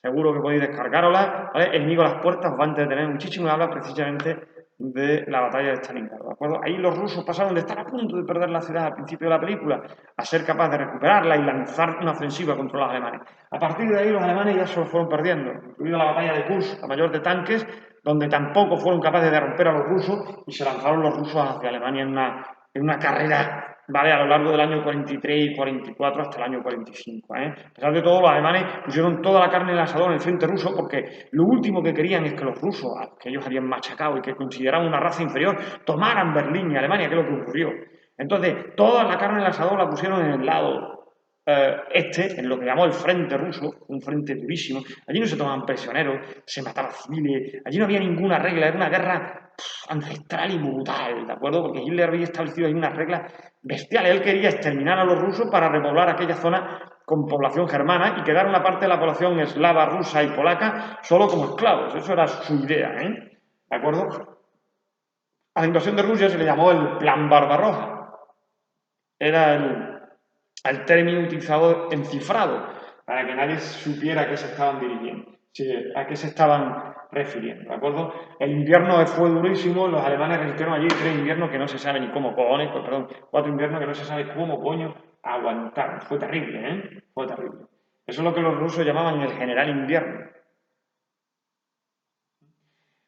Seguro que podéis descargarosla, ¿vale? El enemigo a las puertas os va a entretener muchísimo y habla precisamente de la batalla de Stalingrado, ¿de acuerdo? Ahí los rusos pasaron de estar a punto de perder la ciudad al principio de la película a ser capaz de recuperarla y lanzar una ofensiva contra los alemanes. A partir de ahí los alemanes ya se lo fueron perdiendo, incluida la batalla de Kursk, la mayor de tanques, donde tampoco fueron capaces de romper a los rusos y se lanzaron los rusos hacia Alemania en una carrera, ¿vale?, a lo largo del año 43 y 44 hasta el año 45. A pesar de todo, los alemanes pusieron toda la carne en el asador en el frente ruso porque lo último que querían es que los rusos, que ellos habían machacado y que consideraban una raza inferior, tomaran Berlín y Alemania, que es lo que ocurrió. Entonces, toda la carne en el asador la pusieron en el lado en lo que llamó el frente ruso, un frente durísimo. Allí no se tomaban prisioneros, se mataban civiles, allí no había ninguna regla, era una guerra ancestral y brutal, ¿de acuerdo? Porque Hitler había establecido ahí unas reglas bestiales. Él quería exterminar a los rusos para repoblar aquella zona con población germana y quedar una parte de la población eslava, rusa y polaca solo como esclavos. Eso era su idea, ¿de acuerdo? A la invasión de Rusia se le llamó el Plan Barbarroja. Era el término utilizado en cifrado, para que nadie supiera a qué se estaban dirigiendo, a qué se estaban refiriendo, ¿de acuerdo? El invierno fue durísimo, los alemanes resistieron allí 3 inviernos que no se sabe ni cómo cojones, 4 inviernos que no se sabe cómo coño aguantaron. Fue terrible, Fue terrible. Eso es lo que los rusos llamaban el general invierno.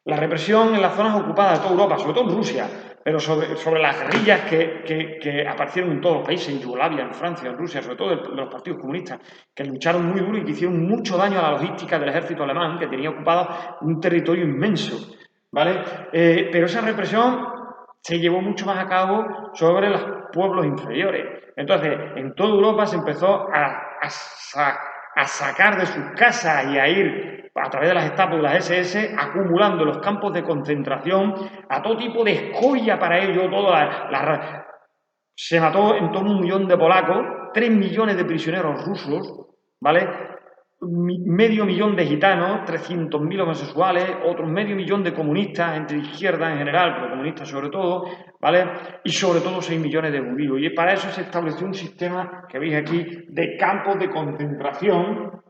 La represión en las zonas ocupadas de toda Europa, sobre todo en Rusia, pero sobre las guerrillas que aparecieron en todos los países, en Yugoslavia, en Francia, en Rusia, sobre todo de los partidos comunistas, que lucharon muy duro y que hicieron mucho daño a la logística del ejército alemán, que tenía ocupado un territorio inmenso, ¿vale? Pero esa represión se llevó mucho más a cabo sobre los pueblos inferiores. Entonces, en toda Europa se empezó a sacar de sus casas y a ir a través de las Gestapo y las SS, acumulando en los campos de concentración a todo tipo de escoria para ello, se mató en torno a 1 millón de polacos, 3 millones de prisioneros rusos, ¿vale? Medio millón de gitanos, 300.000 homosexuales, otros medio millón de comunistas, entre izquierda en general, pero comunistas sobre todo, ¿vale? Y sobre todo 6 millones de judíos. Y para eso se estableció un sistema que veis aquí de campos de concentración,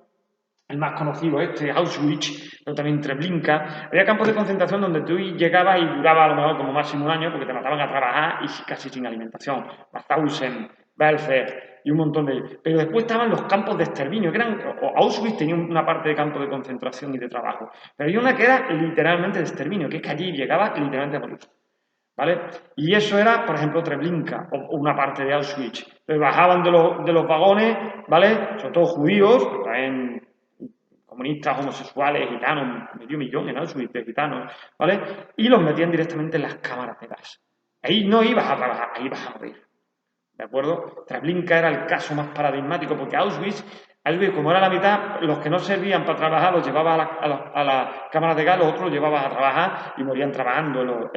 el más conocido Auschwitz, pero también Treblinka. Había campos de concentración donde tú llegabas y duraba a lo mejor como máximo 1 año porque te mataban a trabajar y casi sin alimentación. Mauthausen, Belfer y un montón de ellos. Pero después estaban los campos de exterminio, que eran, Auschwitz tenía una parte de campo de concentración y de trabajo, pero había una que era literalmente de exterminio, que es que allí llegaba literalmente a morir. ¿Vale? Y eso era, por ejemplo, Treblinka, o una parte de Auschwitz. Entonces bajaban de los vagones, ¿vale? Sobre todo judíos, pero también comunistas, homosexuales, gitanos, medio millón en Auschwitz de gitanos, ¿vale? Y los metían directamente en las cámaras de gas. Ahí no ibas a trabajar, ahí ibas a morir. ¿De acuerdo? Treblinka era el caso más paradigmático porque Auschwitz, como era la mitad, los que no servían para trabajar los llevabas a las cámaras de gas, los otros los llevabas a trabajar y morían trabajando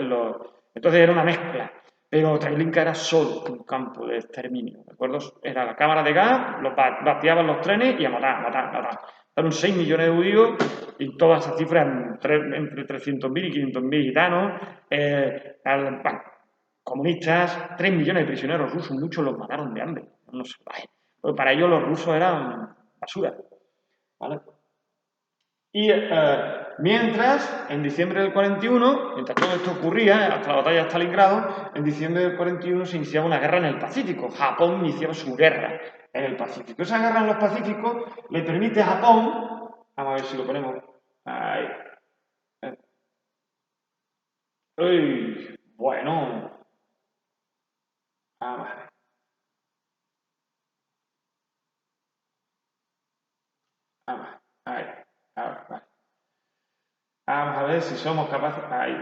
Entonces era una mezcla. Pero Treblinka era solo un campo de exterminio, ¿de acuerdo? Era la cámara de gas, los vaciaban los trenes y a matar. Fueron 6 millones de judíos y todas esas cifras entre 300.000 y 500.000 gitanos, comunistas, 3 millones de prisioneros rusos, muchos los mataron de hambre, no salvajes. Porque para ellos los rusos eran basura. ¿Vale? Y mientras, en diciembre del 41, mientras todo esto ocurría, hasta la batalla de Stalingrado, en diciembre del 41 se iniciaba una guerra en el Pacífico. Japón iniciaba su guerra en el Pacífico. Esa guerra en los Pacíficos le permite a Japón, vamos a ver si lo ponemos ahí. Uy, bueno, vamos a ver. Ahí, ahora, vale. Vamos a ver si somos capaces. Ahí.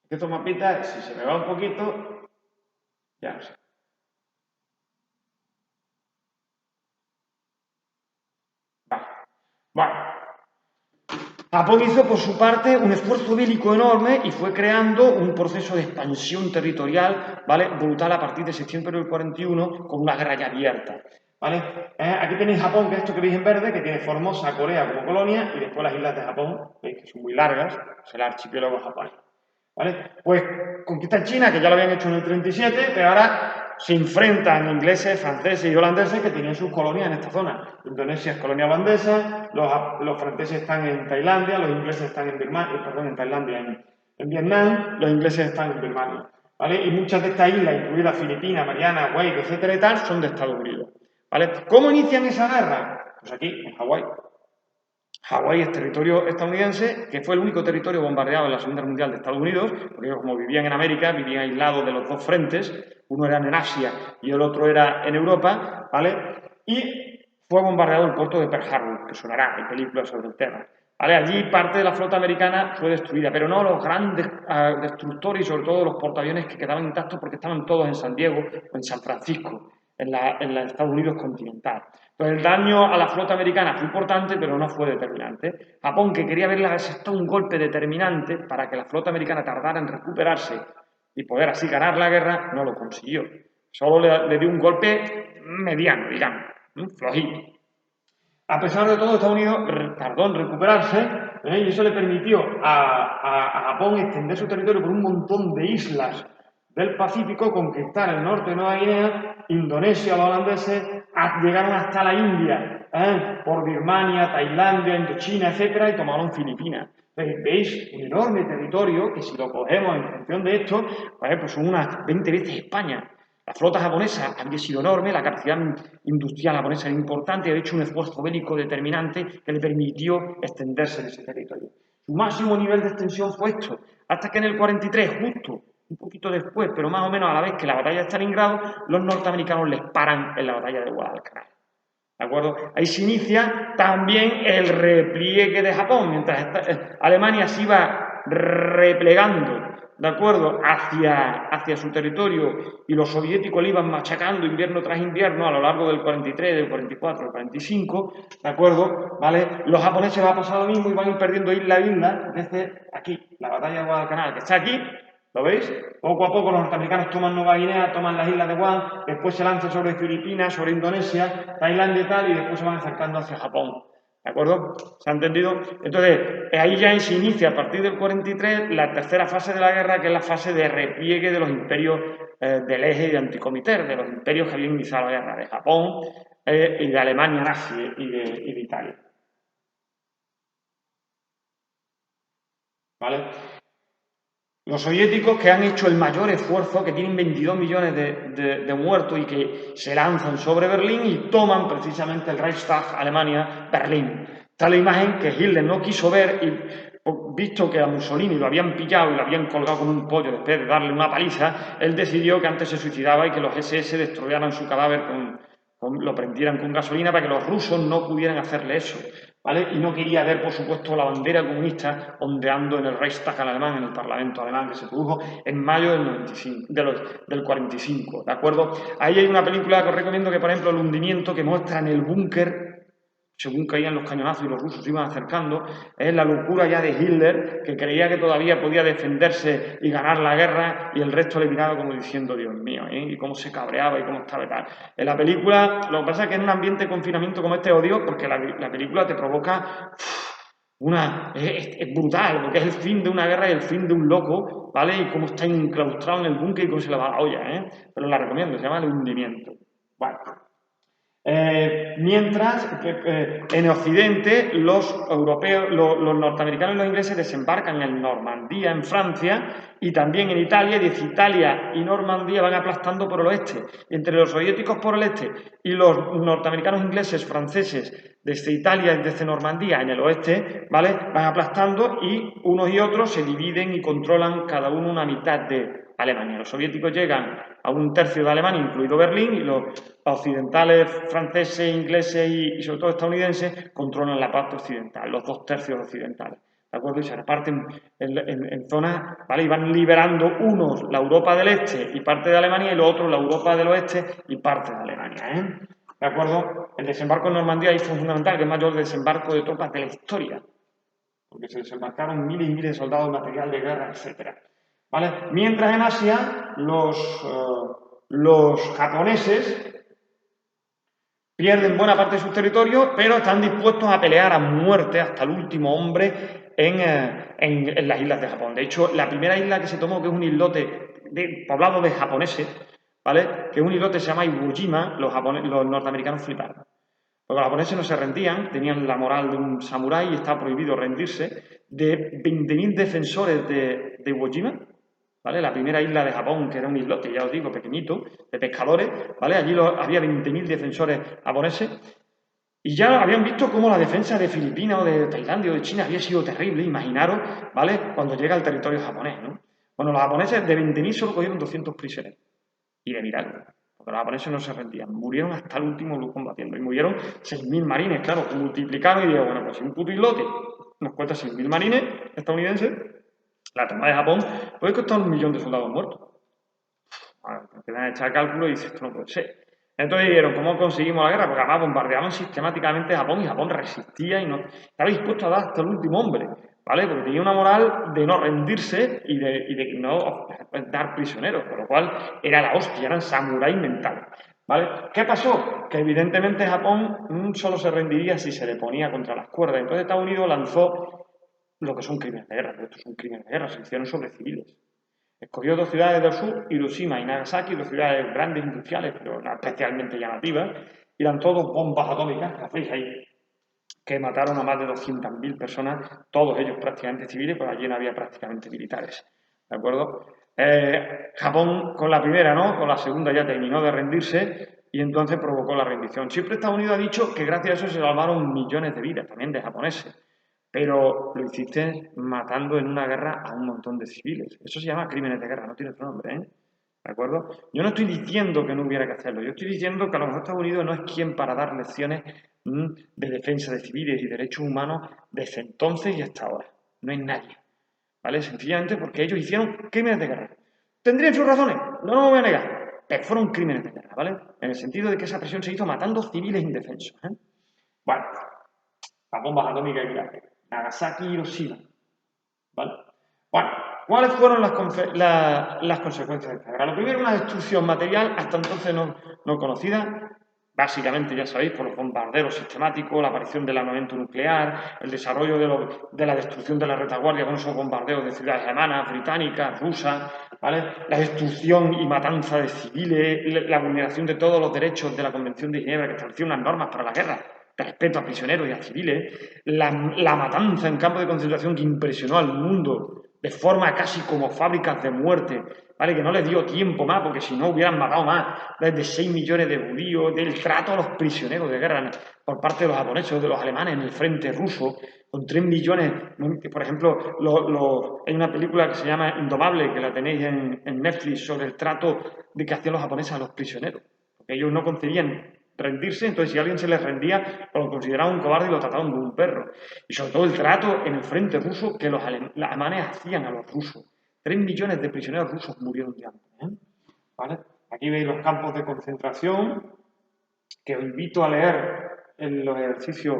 Es que estos mapitas, si se me va un poquito, ya no sé. Vale. Bueno. Japón hizo por su parte un esfuerzo bélico enorme y fue creando un proceso de expansión territorial, ¿vale? Brutal a partir de septiembre del 41 con una guerra ya abierta. ¿Vale? Aquí tenéis Japón, que es esto que veis en verde, que tiene Formosa, Corea como colonia, y después las islas de Japón, ¿veis? Que son muy largas, es el archipiélago japonés. ¿Vale? Pues conquistan China, que ya lo habían hecho en el 37, pero ahora se enfrentan ingleses, franceses y holandeses que tenían sus colonias en esta zona. Indonesia es colonia holandesa, los franceses están en Tailandia, los ingleses están en en Tailandia, en Vietnam, los ingleses están en Birmania. ¿Vale? Y muchas de estas islas, incluidas Filipinas, Mariana, Hawaii, etcétera y tal, son de Estados Unidos. ¿Vale? ¿Cómo inician esa guerra? Pues aquí, en Hawái. Hawái es territorio estadounidense, que fue el único territorio bombardeado en la Segunda Guerra Mundial de Estados Unidos, porque ellos, como vivían en América, vivían aislados de los dos frentes, uno era en Asia y el otro era en Europa, ¿vale? Y fue bombardeado el puerto de Pearl Harbor, que sonará, hay películas sobre el tema. ¿Vale? Allí parte de la flota americana fue destruida, pero no los grandes destructores y sobre todo los portaaviones que quedaban intactos porque estaban todos en San Diego o en San Francisco, en la Estados Unidos continental. Entonces el daño a la flota americana fue importante, pero no fue determinante. Japón, que quería verle asestado un golpe determinante para que la flota americana tardara en recuperarse y poder así ganar la guerra, no lo consiguió. Solo le dio un golpe mediano, digamos, flojito. A pesar de todo, Estados Unidos tardó en recuperarse y eso le permitió a Japón extender su territorio por un montón de islas del Pacífico, conquistar el norte de Nueva Guinea, Indonesia, los holandeses, llegaron hasta la India, por Birmania, Tailandia, Indochina, etcétera, y tomaron Filipinas. Entonces, veis un enorme territorio que si lo cogemos en función de esto, pues son unas 20 veces España. La flota japonesa había sido enorme, la capacidad industrial japonesa era importante y había hecho un esfuerzo bélico determinante que le permitió extenderse en ese territorio. Su máximo nivel de extensión fue esto, hasta que en el 43, justo un poquito después, pero más o menos a la vez que la batalla de Stalingrado, los norteamericanos les paran en la batalla de Guadalcanal. ¿De acuerdo? Ahí se inicia también el repliegue de Japón, mientras Alemania se iba replegando, ¿de acuerdo?, hacia su territorio, y los soviéticos le iban machacando invierno tras invierno a lo largo del 43, del 44, del 45, ¿de acuerdo?, ¿vale? Los japoneses va a pasar lo mismo y van a ir perdiendo isla a isla, desde aquí, la batalla de Guadalcanal, que está aquí, ¿lo veis? Poco a poco los norteamericanos toman Nueva Guinea, toman las islas de Guam, después se lanzan sobre Filipinas, sobre Indonesia, Tailandia y tal, y después se van acercando hacia Japón. ¿De acuerdo? ¿Se ha entendido? Entonces, ahí ya se inicia a partir del 43 la tercera fase de la guerra, que es la fase de repliegue de los imperios del eje de Anticomité, de los imperios que habían iniciado la guerra, de Japón y de Alemania nazi y de Italia. ¿Vale? Los soviéticos, que han hecho el mayor esfuerzo, que tienen 22 millones de muertos y que se lanzan sobre Berlín y toman precisamente el Reichstag, Alemania, Berlín. Está la imagen que Hitler no quiso ver y, visto que a Mussolini lo habían pillado y lo habían colgado como un pollo después de darle una paliza, él decidió que antes se suicidaba y que los SS destruyeran su cadáver lo prendieran con gasolina para que los rusos no pudieran hacerle eso. ¿Vale? Y no quería ver, por supuesto, la bandera comunista ondeando en el Reichstag alemán, en el Parlamento alemán, que se produjo en mayo del 45, ¿de acuerdo? Ahí hay una película que os recomiendo, que por ejemplo, El hundimiento, que muestra en el búnker, según caían los cañonazos y los rusos se iban acercando, es la locura ya de Hitler, que creía que todavía podía defenderse y ganar la guerra, y el resto le miraba como diciendo, Dios mío, y cómo se cabreaba y cómo estaba y tal. En la película, lo que pasa es que en un ambiente de confinamiento como este odio, porque la película te provoca es brutal, porque es el fin de una guerra y el fin de un loco, ¿vale? Y cómo está enclaustrado en el búnker y cómo se le va la olla, ¿eh? Pero la recomiendo, se llama El hundimiento. Bueno. Mientras en Occidente los europeos, los norteamericanos y los ingleses desembarcan en Normandía, en Francia, y también en Italia, y desde Italia y Normandía van aplastando por el oeste. Y entre los soviéticos por el este y los norteamericanos, ingleses, franceses, desde Italia y desde Normandía en el oeste, ¿vale?, van aplastando, y unos y otros se dividen y controlan cada uno una mitad de Alemania. Los soviéticos llegan a un tercio de Alemania, incluido Berlín, y los occidentales, franceses, ingleses y sobre todo estadounidenses, controlan la parte occidental, los 2/3 occidentales. ¿De acuerdo? Y se reparten en zonas, ¿vale? Y van liberando unos la Europa del Este y parte de Alemania, y los otros la Europa del Oeste y parte de Alemania, ¿eh? ¿De acuerdo? El desembarco en Normandía ahí fue fundamental, que es el mayor desembarco de tropas de la historia, porque se desembarcaron miles y miles de soldados, material de guerra, etc. ¿Vale? Mientras en Asia los japoneses pierden buena parte de sus territorios, pero están dispuestos a pelear a muerte hasta el último hombre en las islas de Japón. De hecho, la primera isla que se tomó, que es un islote poblado de japoneses, ¿vale?, que es un islote que se llama Iwo Jima, los norteamericanos fliparon. Porque los japoneses no se rendían, tenían la moral de un samurái y estaba prohibido rendirse. De 20.000 defensores de Iwo Jima, ¿vale?, la primera isla de Japón, que era un islote, ya os digo, pequeñito, de pescadores, ¿vale? Allí había 20.000 defensores japoneses, y ya habían visto cómo la defensa de Filipinas o de Tailandia o de China había sido terrible, imaginaros, ¿vale?, cuando llega al territorio japonés, ¿no? Bueno, los japoneses de 20.000 solo cogieron 200 prisioneros, y de milagro, porque los japoneses no se rendían, murieron hasta el último combatiendo, y murieron 6.000 marines, claro, multiplicaron, y digo, bueno, pues si un puto islote nos cuesta 6.000 marines estadounidenses, la toma de Japón puede costar 1.000.000 de soldados muertos. Empiezan a echar cálculo y dices, esto no puede ser. Entonces dijeron, ¿cómo conseguimos la guerra? Porque además bombardeaban sistemáticamente Japón, y Japón resistía y no estaba dispuesto a dar hasta el último hombre, ¿vale? Porque tenía una moral de no rendirse y de no dar prisioneros, con lo cual era la hostia, eran samuráis mentales, ¿vale? ¿Qué pasó? Que evidentemente Japón solo se rendiría si se le ponía contra las cuerdas. Entonces Estados Unidos lanzó lo que son crímenes de guerra, pero estos son crímenes de guerra, se hicieron sobre civiles. Escogió dos ciudades del sur, Hiroshima y Nagasaki, dos ciudades grandes industriales, pero no especialmente llamativas, y lanzó dos bombas atómicas, las veis ahí, que mataron a más de 200.000 personas, todos ellos prácticamente civiles, pero allí no había prácticamente militares. ¿De acuerdo? Japón con la primera, ¿no? Con la segunda ya terminó de rendirse y entonces provocó la rendición. Siempre Estados Unidos ha dicho que gracias a eso se salvaron millones de vidas, también de japoneses. Pero lo hiciste matando en una guerra a un montón de civiles. Eso se llama crímenes de guerra, no tiene otro nombre, ¿eh? ¿De acuerdo? Yo no estoy diciendo que no hubiera que hacerlo, yo estoy diciendo que a lo mejor Estados Unidos no es quien para dar lecciones de defensa de civiles y derechos humanos desde entonces y hasta ahora. No es nadie. ¿vale? Sencillamente porque ellos hicieron crímenes de guerra. ¿Tendrían sus razones? No lo voy a negar, pero fueron crímenes de guerra, ¿vale? En el sentido de que esa presión se hizo matando civiles indefensos, ¿eh? Bueno, las bombas atómicas y Nagasaki y Hiroshima, ¿vale? Bueno, ¿cuáles fueron las consecuencias de esta guerra? Lo primero, una destrucción material hasta entonces no conocida, básicamente, ya sabéis, por los bombardeos sistemáticos, la aparición del armamento nuclear, el desarrollo de la destrucción de la retaguardia con esos bombardeos de ciudades alemanas, británicas, rusas, ¿vale? La destrucción y matanza de civiles, la vulneración de todos los derechos de la Convención de Ginebra que estableció unas normas para la guerra, de respeto a prisioneros y a civiles, la matanza en campos de concentración que impresionó al mundo de forma casi como fábricas de muerte, ¿vale? Que no les dio tiempo más, porque si no hubieran matado más, desde 6 millones de judíos, del trato a los prisioneros de guerra por parte de los japoneses o de los alemanes en el frente ruso, con 3 millones, por ejemplo, hay una película que se llama Indomable, que la tenéis en Netflix, sobre el trato de que hacían los japoneses a los prisioneros, porque ellos no concebían rendirse, entonces si alguien se les rendía, lo consideraban un cobarde y lo trataban como un perro. Y sobre todo el trato en el frente ruso que los alemanes hacían a los rusos. 3 millones de prisioneros rusos murieron de hambre, ¿eh? ¿Vale? Aquí veis los campos de concentración, que os invito a leer en los ejercicios,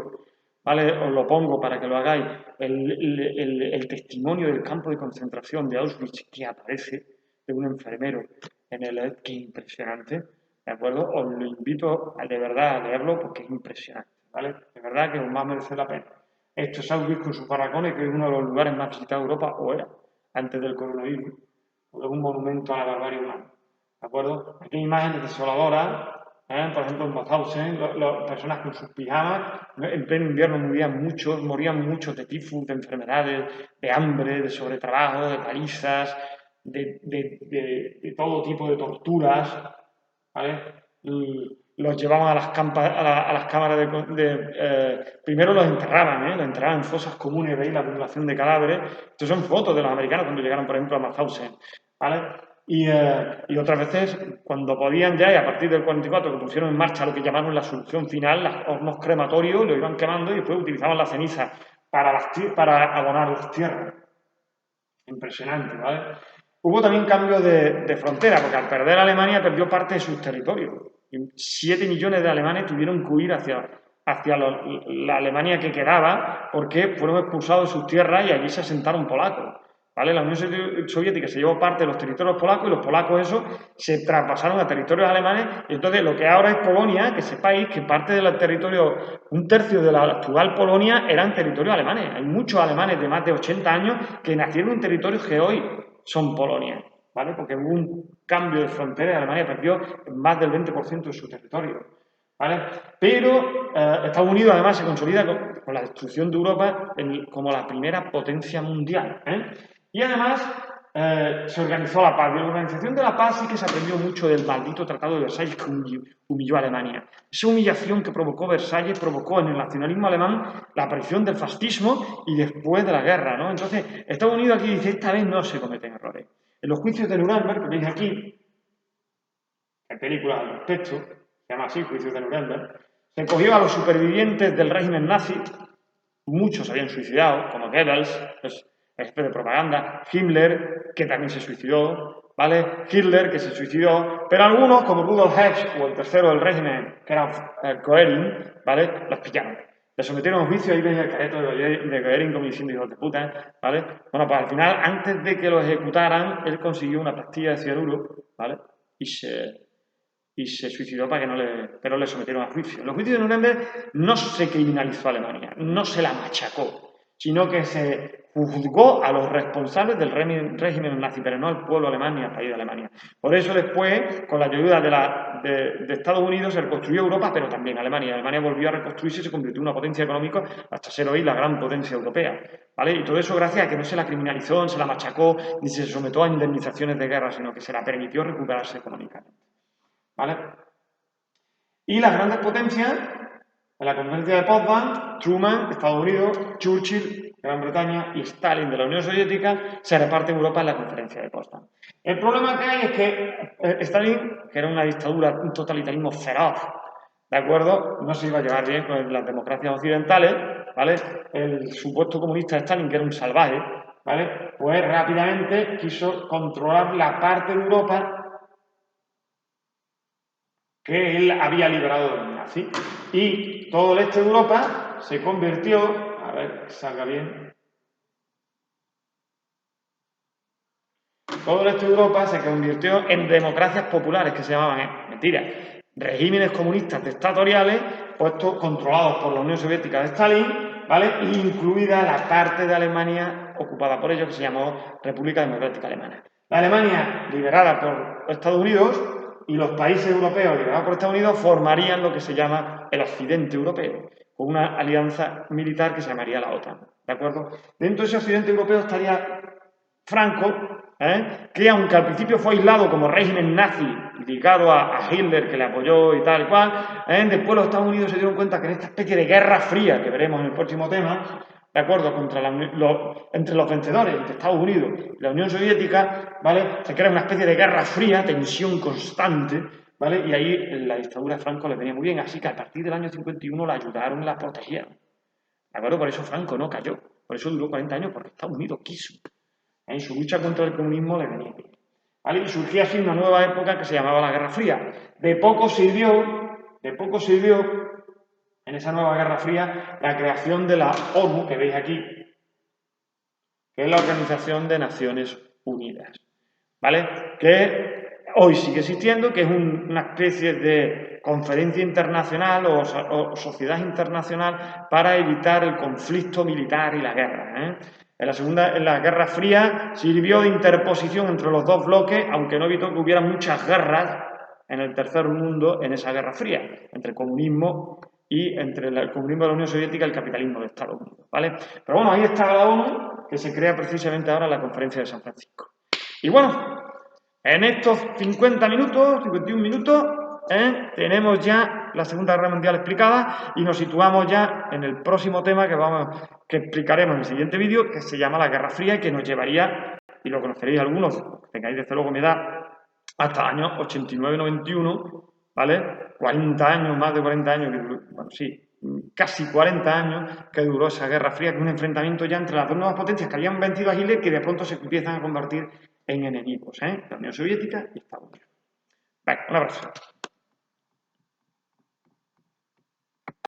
¿vale? Os lo pongo para que lo hagáis, el testimonio del campo de concentración de Auschwitz que aparece de un enfermero en el que es impresionante. ¿De acuerdo? Os lo invito de verdad a leerlo porque es impresionante, ¿vale? De verdad que os va a merecer la pena. Esto es Auschwitz con sus barracones, que es uno de los lugares más visitados de Europa, o era, antes del coronavirus, o es un monumento a la barbarie humana, ¿de acuerdo? Aquí hay imágenes desoladoras, por ejemplo en Mauthausen, las personas con sus pijamas, en pleno invierno morían muchos de tifus, de enfermedades, de hambre, de sobretrabajo, de palizas, de todo tipo de torturas, ¿vale? Los llevaban a las cámaras primero los enterraban, los enterraban en fosas comunes, veis la acumulación de cadáveres. Estas son fotos de los americanos cuando llegaron, por ejemplo, a Mauthausen, ¿vale? Y otras veces, cuando podían ya, y a partir del 44, que pusieron en marcha lo que llamaron la solución final, los hornos crematorios, lo iban quemando y después utilizaban la ceniza para abonar las tierras. Impresionante, ¿vale? Hubo también cambios de frontera, porque al perder Alemania perdió parte de sus territorios. 7 millones de alemanes tuvieron que huir hacia la Alemania que quedaba porque fueron expulsados de sus tierras y allí se asentaron polacos, ¿vale? La Unión Soviética se llevó parte de los territorios polacos y los polacos esos se traspasaron a territorios alemanes y entonces lo que ahora es Polonia, que sepáis que parte del territorio, un tercio de la actual Polonia eran territorios alemanes. Hay muchos alemanes de más de 80 años que nacieron en territorios que hoy son Polonia, ¿vale? Porque hubo un cambio de frontera y Alemania perdió más del 20% de su territorio, ¿vale? Pero Estados Unidos además se consolida con la destrucción de Europa como la primera potencia mundial, ¿eh? Y además se organizó la paz. Y la organización de la paz sí que se aprendió mucho del maldito Tratado de Versalles que humilló a Alemania. Esa humillación que provocó Versalles provocó en el nacionalismo alemán la aparición del fascismo y después de la guerra, ¿no? Entonces, Estados Unidos aquí dice, esta vez no se cometen errores. En los juicios de Nuremberg, que veis aquí, hay películas al respecto, se llama así, juicios de Nuremberg, se cogió a los supervivientes del régimen nazi, muchos habían suicidado, como Goebbels, el jefe de propaganda, Himmler, que también se suicidó, ¿vale? Hitler, que se suicidó, pero algunos, como Rudolf Hess o el tercero del régimen, que era Goering, ¿vale? Los pillaron. Le sometieron a juicio, ahí veis el careto de Goering como diciendo hijos de puta, ¿vale? Bueno, pues al final, antes de que lo ejecutaran, él consiguió una pastilla de cianuro, ¿vale? Y se suicidó para que no le... pero le sometieron a juicio. En los juicios de Nuremberg no se criminalizó a Alemania, no se la machacó, sino que se juzgó a los responsables del régimen nazi, pero no al pueblo alemán ni al país de Alemania. Por eso después, con la ayuda de Estados Unidos, se reconstruyó Europa, pero también Alemania. Alemania volvió a reconstruirse y se convirtió en una potencia económica hasta ser hoy la gran potencia europea, ¿vale? Y todo eso gracias a que no se la criminalizó, no se la machacó, ni se sometió a indemnizaciones de guerra, sino que se la permitió recuperarse económicamente, ¿vale? Y las grandes potencias, en la conferencia de Potsdam, Truman, Estados Unidos, Churchill, Gran Bretaña y Stalin de la Unión Soviética se reparten Europa en la conferencia de Potsdam. El problema que hay es que Stalin, que era una dictadura, un totalitarismo feroz, ¿de acuerdo? No se iba a llevar bien con las democracias occidentales, ¿vale? El supuesto comunista de Stalin, que era un salvaje, ¿vale? Pues rápidamente quiso controlar la parte de Europa que él había liberado de los nazis. Y todo el este de Europa se convirtió, a ver que salga bien, todo el este de Europa se convirtió en democracias populares, que se llamaban, mentira, regímenes comunistas dictatoriales, puestos controlados por la Unión Soviética de Stalin, ¿vale? Incluida la parte de Alemania ocupada por ellos, que se llamó República Democrática Alemana. La Alemania, liberada por Estados Unidos, y los países europeos liderados por Estados Unidos formarían lo que se llama el Occidente Europeo, con una alianza militar que se llamaría la OTAN, ¿de acuerdo? Dentro de ese Occidente Europeo estaría Franco, que aunque al principio fue aislado como régimen nazi, dedicado a Hitler, que le apoyó y tal y cual, después los Estados Unidos se dieron cuenta que en esta especie de guerra fría que veremos en el próximo tema, ¿de acuerdo? Entre los vencedores, entre Estados Unidos y la Unión Soviética, ¿vale? Se crea una especie de guerra fría, tensión constante, ¿vale? Y ahí la dictadura de Franco le venía muy bien, así que a partir del año 51 la ayudaron y la protegieron, ¿de acuerdo? Por eso Franco no cayó, por eso duró 40 años, porque Estados Unidos quiso. En su lucha contra el comunismo le venía bien, ¿vale? Y surgía así una nueva época que se llamaba la Guerra Fría. De poco sirvió en esa nueva Guerra Fría la creación de la ONU, que veis aquí, que es la Organización de Naciones Unidas, ¿vale? Que hoy sigue existiendo, que es una especie de conferencia internacional o sociedad internacional para evitar el conflicto militar y la guerra, En la Guerra Fría sirvió de interposición entre los dos bloques, aunque no evitó que hubiera muchas guerras en el tercer mundo en esa Guerra Fría, entre el comunismo y entre el comunismo de la Unión Soviética y el capitalismo de Estados Unidos, ¿vale? Pero bueno, ahí está la ONU, que se crea precisamente ahora en la Conferencia de San Francisco. Y bueno, en estos 50 minutos, 51 minutos, tenemos ya la Segunda Guerra Mundial explicada y nos situamos ya en el próximo tema que explicaremos en el siguiente vídeo, que se llama la Guerra Fría y que nos llevaría, y lo conoceréis algunos, tengáis desde luego mi edad, hasta el año 89-91, ¿vale? 40 años, más de 40 años, bueno, sí, casi 40 años que duró esa Guerra Fría, que es un enfrentamiento ya entre las dos nuevas potencias que habían vencido a Hitler, que de pronto se empiezan a convertir en enemigos, la Unión Soviética y Estados Unidos. Venga, un abrazo.